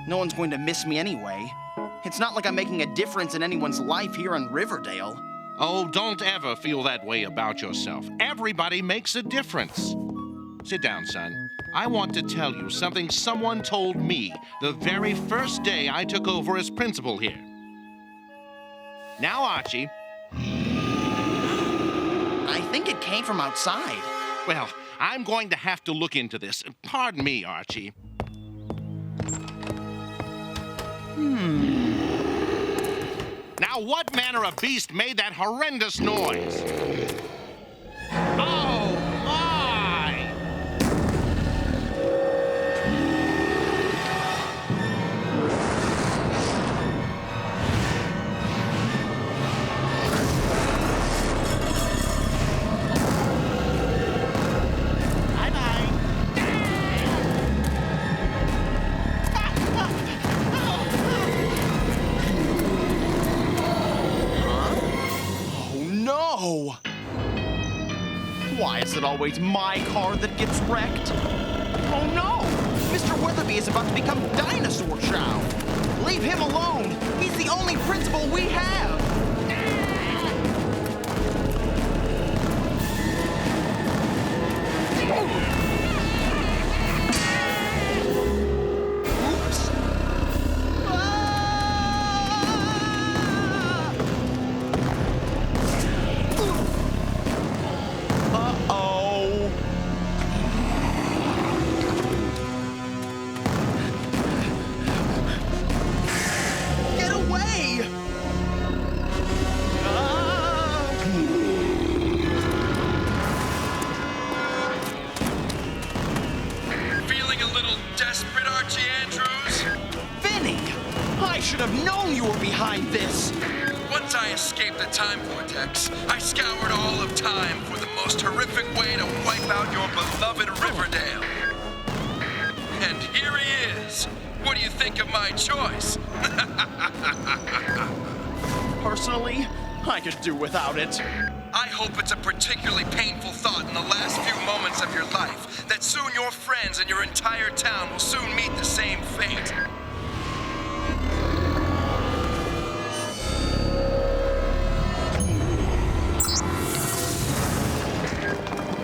no one's going to miss me anyway. It's not like I'm making a difference in anyone's life here in Riverdale. Oh, don't ever feel that way about yourself. Everybody makes a difference. Sit down, son. I want to tell you something someone told me the very first day I took over as principal here. Now, Archie. I think it came from outside. Well, I'm going to have to look into this. Pardon me, Archie. Now, what manner of beast made that horrendous noise? Oh, my! No! Why is it always my car that gets wrecked? Oh no! Mr. Weatherby is about to become dinosaur chow! Leave him alone! He's the only principal we have! Oops! Uh-oh! Get away! Feeling a little desperate, Archie Andrews? Vinny! I should have known you were behind this! Once I escaped the time vortex, I scoured all of time for the most horrific way to wipe out your beloved Riverdale. And here he is. What do you think of my choice? Personally, I could do without it. I hope it's a particularly painful thought in the last few moments of your life that soon your friends and your entire town will soon meet the same fate.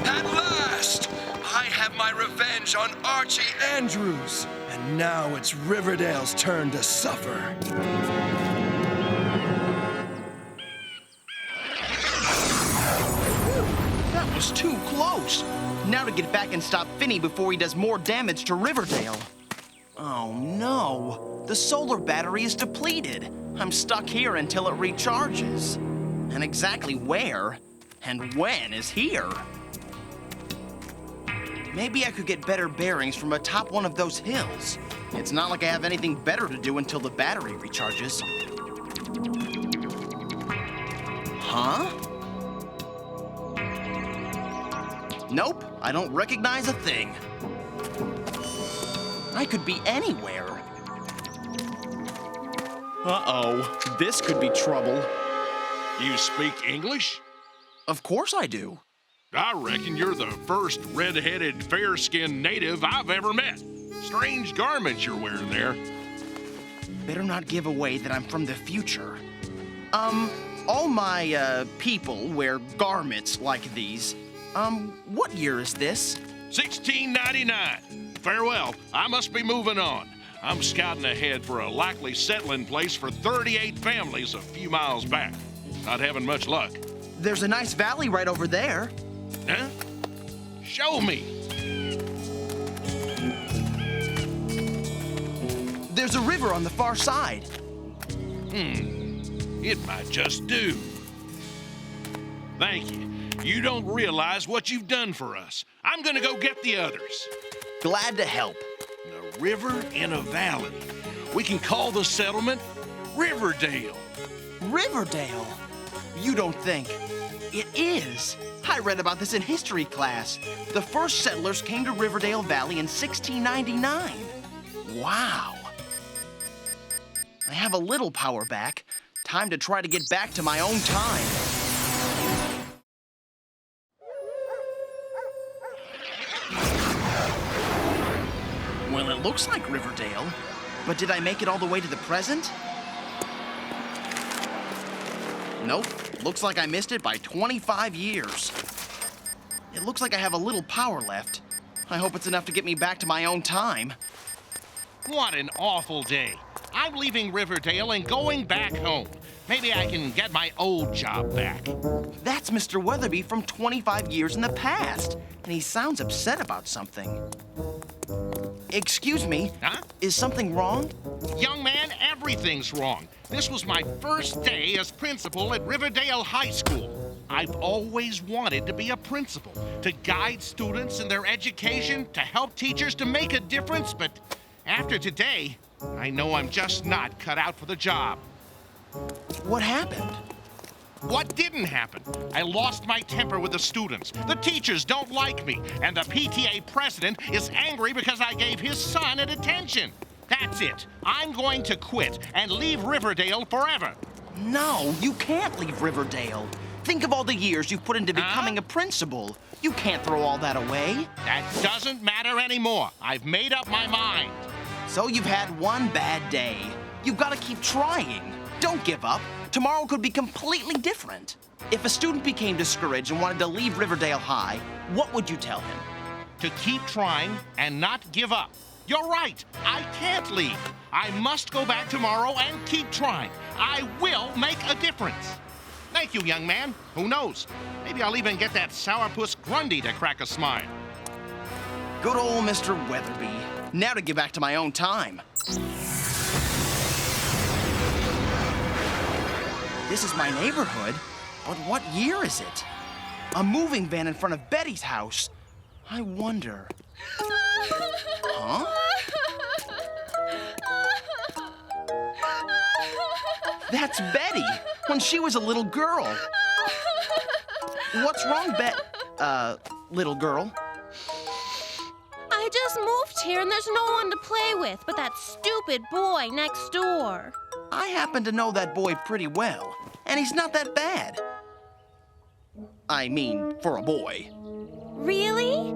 At last, I have my revenge on Archie Andrews. And now it's Riverdale's turn to suffer. That was too close. Now to get back and stop Finny before he does more damage to Riverdale. Oh no, the solar battery is depleted. I'm stuck here until it recharges. And exactly where and when is here. Maybe I could get better bearings from atop one of those hills. It's not like I have anything better to do until the battery recharges. Huh? Nope, I don't recognize a thing. I could be anywhere. Uh-oh, this could be trouble. You speak English? Of course I do. I reckon you're the first red-headed, fair-skinned native I've ever met. Strange garments you're wearing there. Better not give away that I'm from the future. All my, people wear garments like these. What year is this? 1699. Farewell, I must be moving on. I'm scouting ahead for a likely settling place for 38 families a few miles back. Not having much luck. There's a nice valley right over there. Huh? Show me. There's a river on the far side. It might just do. Thank you. You don't realize what you've done for us. I'm gonna go get the others. Glad to help. A river in a valley. We can call the settlement Riverdale. Riverdale? You don't think? It is. I read about this in history class. The first settlers came to Riverdale Valley in 1699. Wow. I have a little power back. Time to try to get back to my own time. Well, it looks like Riverdale. But did I make it all the way to the present? Nope. Looks like I missed it by 25 years. It looks like I have a little power left. I hope it's enough to get me back to my own time. What an awful day. I'm leaving Riverdale and going back home. Maybe I can get my old job back. That's Mr. Weatherby from 25 years in the past, and he sounds upset about something. Excuse me? Huh? Is something wrong? Young man, everything's wrong. This was my first day as principal at Riverdale High School. I've always wanted to be a principal, to guide students in their education, to help teachers to make a difference, but after today, I know I'm just not cut out for the job. What happened? What didn't happen? I lost my temper with the students. The teachers don't like me, and the PTA president is angry because I gave his son a detention. That's it. I'm going to quit and leave Riverdale forever. No, you can't leave Riverdale. Think of all the years you've put into becoming a principal. You can't throw all that away. That doesn't matter anymore. I've made up my mind. So you've had one bad day. You've got to keep trying. Don't give up. Tomorrow could be completely different. If a student became discouraged and wanted to leave Riverdale High, what would you tell him? To keep trying and not give up. You're right. I can't leave. I must go back tomorrow and keep trying. I will make a difference. Thank you, young man. Who knows? Maybe I'll even get that sourpuss Grundy to crack a smile. Good old Mr. Weatherby. Now to get back to my own time. This is my neighborhood, but what year is it? A moving van in front of Betty's house. I wonder. Huh? That's Betty, when she was a little girl. What's wrong, little girl? I just moved here and there's no one to play with but that stupid boy next door. I happen to know that boy pretty well, and he's not that bad. I mean, for a boy. Really?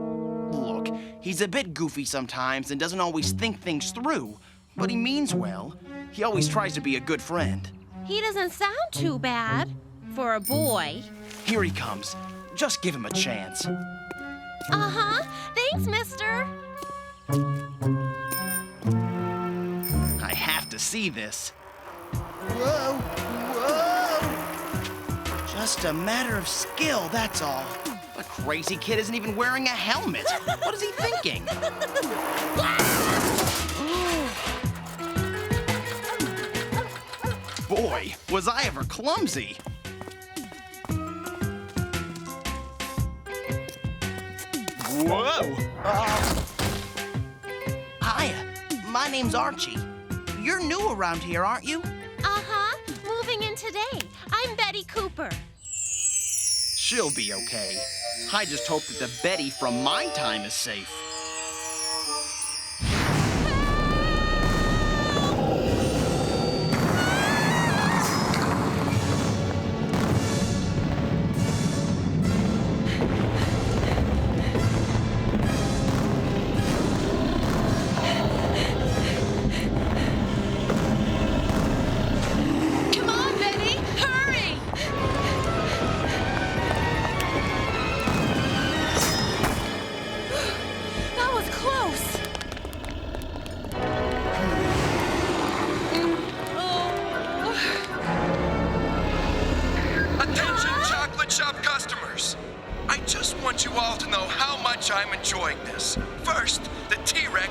Look, he's a bit goofy sometimes and doesn't always think things through, but he means well. He always tries to be a good friend. He doesn't sound too bad for a boy. Here he comes. Just give him a chance. Uh-huh. Thanks, mister. I have to see this. Whoa, whoa. Just a matter of skill, that's all. The crazy kid isn't even wearing a helmet. What is he thinking? Boy, was I ever clumsy. Whoa! Hiya, my name's Archie. You're new around here, aren't you? Uh-huh. Moving in today. I'm Betty Cooper. She'll be okay. I just hope that the Betty from my time is safe.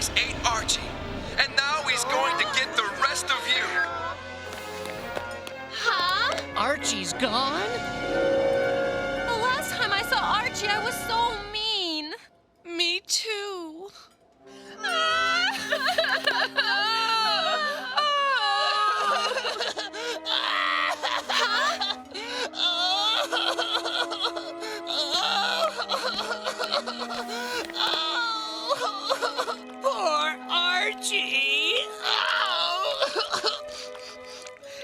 Alex ate Archie. And now he's going to get the rest of you. Huh? Archie's gone? The last time I saw Archie, I was so mean. Me too. Poor Archie.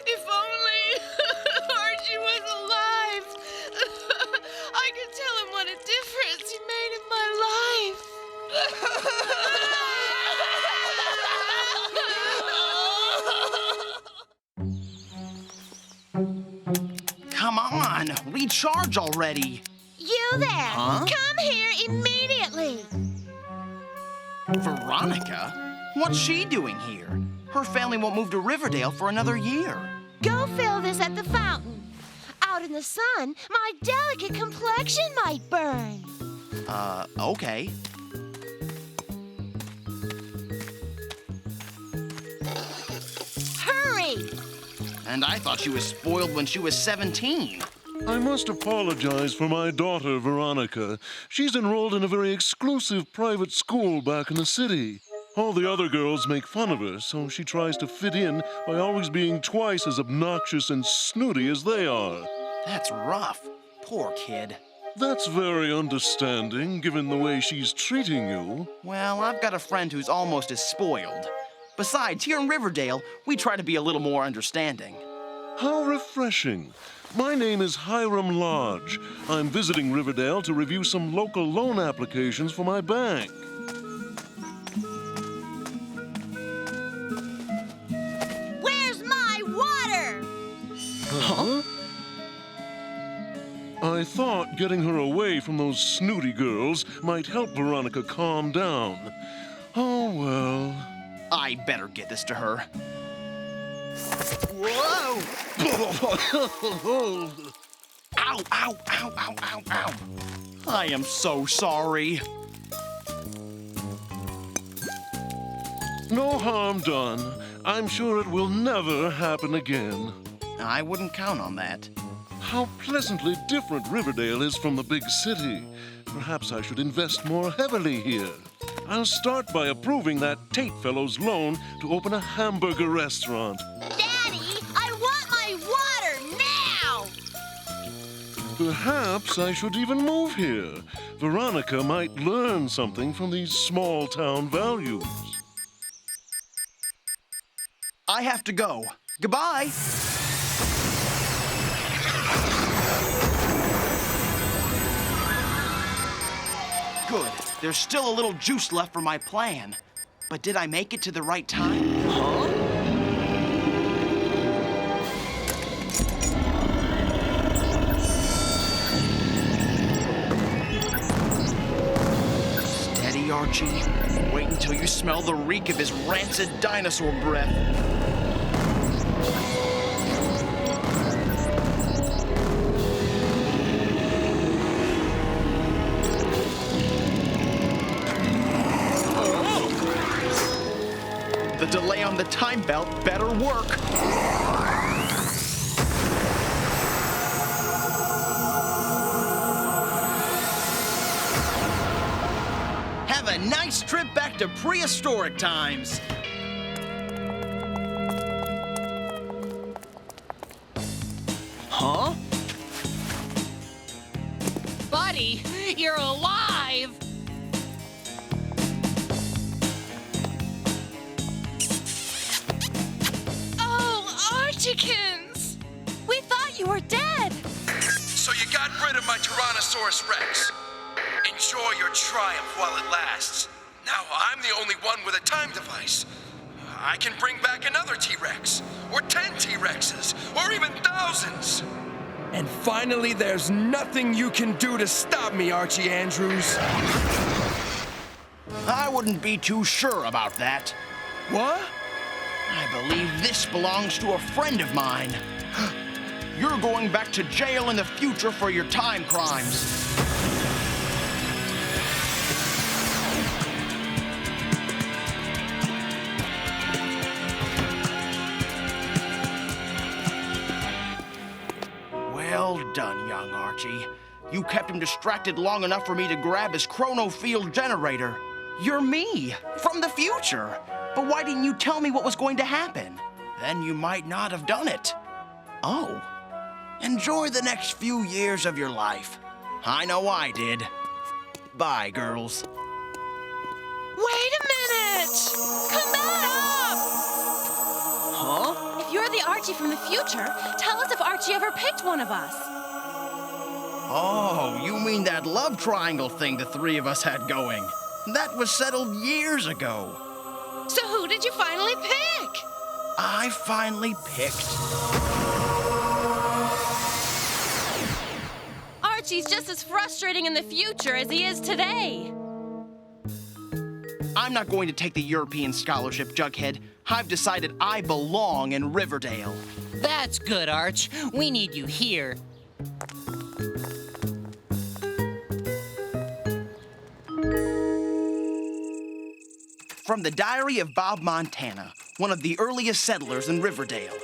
If only Archie was alive. I could tell him what a difference he made in my life. Come on, recharge already. You there! Huh? Come here immediately! Veronica? What's she doing here? Her family won't move to Riverdale for another year. Go fill this at the fountain. Out in the sun, my delicate complexion might burn. Okay. Hurry! And I thought she was spoiled when she was 17. I must apologize for my daughter, Veronica. She's enrolled in a very exclusive private school back in the city. All the other girls make fun of her, so she tries to fit in by always being twice as obnoxious and snooty as they are. That's rough. Poor kid. That's very understanding, given the way she's treating you. Well, I've got a friend who's almost as spoiled. Besides, here in Riverdale, we try to be a little more understanding. How refreshing. My name is Hiram Lodge. I'm visiting Riverdale to review some local loan applications for my bank. Where's my water? Huh? I thought getting her away from those snooty girls might help Veronica calm down. Oh, well. I better get this to her. Whoa! Ow, ow, ow, ow, ow, ow. I am so sorry. No harm done. I'm sure it will never happen again. I wouldn't count on that. How pleasantly different Riverdale is from the big city. Perhaps I should invest more heavily here. I'll start by approving that Tate fellow's loan to open a hamburger restaurant. Daddy, I want my water now! Perhaps I should even move here. Veronica might learn something from these small-town values. I have to go. Goodbye. Good. There's still a little juice left for my plan. But did I make it to the right time? Huh? Steady, Archie. Wait until you smell the reek of his rancid dinosaur breath. The delay on the time belt better work. Have a nice trip back to prehistoric times. Huh? Buddy, you're alive! Archiekins! We thought you were dead. So you got rid of my Tyrannosaurus Rex. Enjoy your triumph while it lasts. Now I'm the only one with a time device. I can bring back another T-Rex, or 10 T-Rexes, or even thousands. And finally, there's nothing you can do to stop me, Archie Andrews. I wouldn't be too sure about that. What? I believe this belongs to a friend of mine. You're going back to jail in the future for your time crimes. done, young Archie. You kept him distracted long enough for me to grab his chronofield generator. You're me, from the future. But why didn't you tell me what was going to happen? Then you might not have done it. Oh. Enjoy the next few years of your life. I know I did. Bye, girls. Wait a minute! Come back up! Huh? If you're the Archie from the future, tell us if Archie ever picked one of us. Oh, you mean that love triangle thing the three of us had going? That was settled years ago. So who did you finally pick? I finally picked... Archie's just as frustrating in the future as he is today. I'm not going to take the European scholarship, Jughead. I've decided I belong in Riverdale. That's good, Arch. We need you here. From the Diary of Bob Montana, one of the earliest settlers in Riverdale.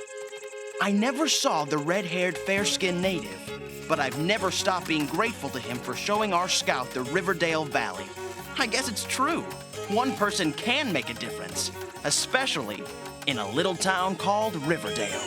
I never saw the red-haired, fair-skinned native, but I've never stopped being grateful to him for showing our scout the Riverdale Valley. I guess it's true. One person can make a difference, especially in a little town called Riverdale.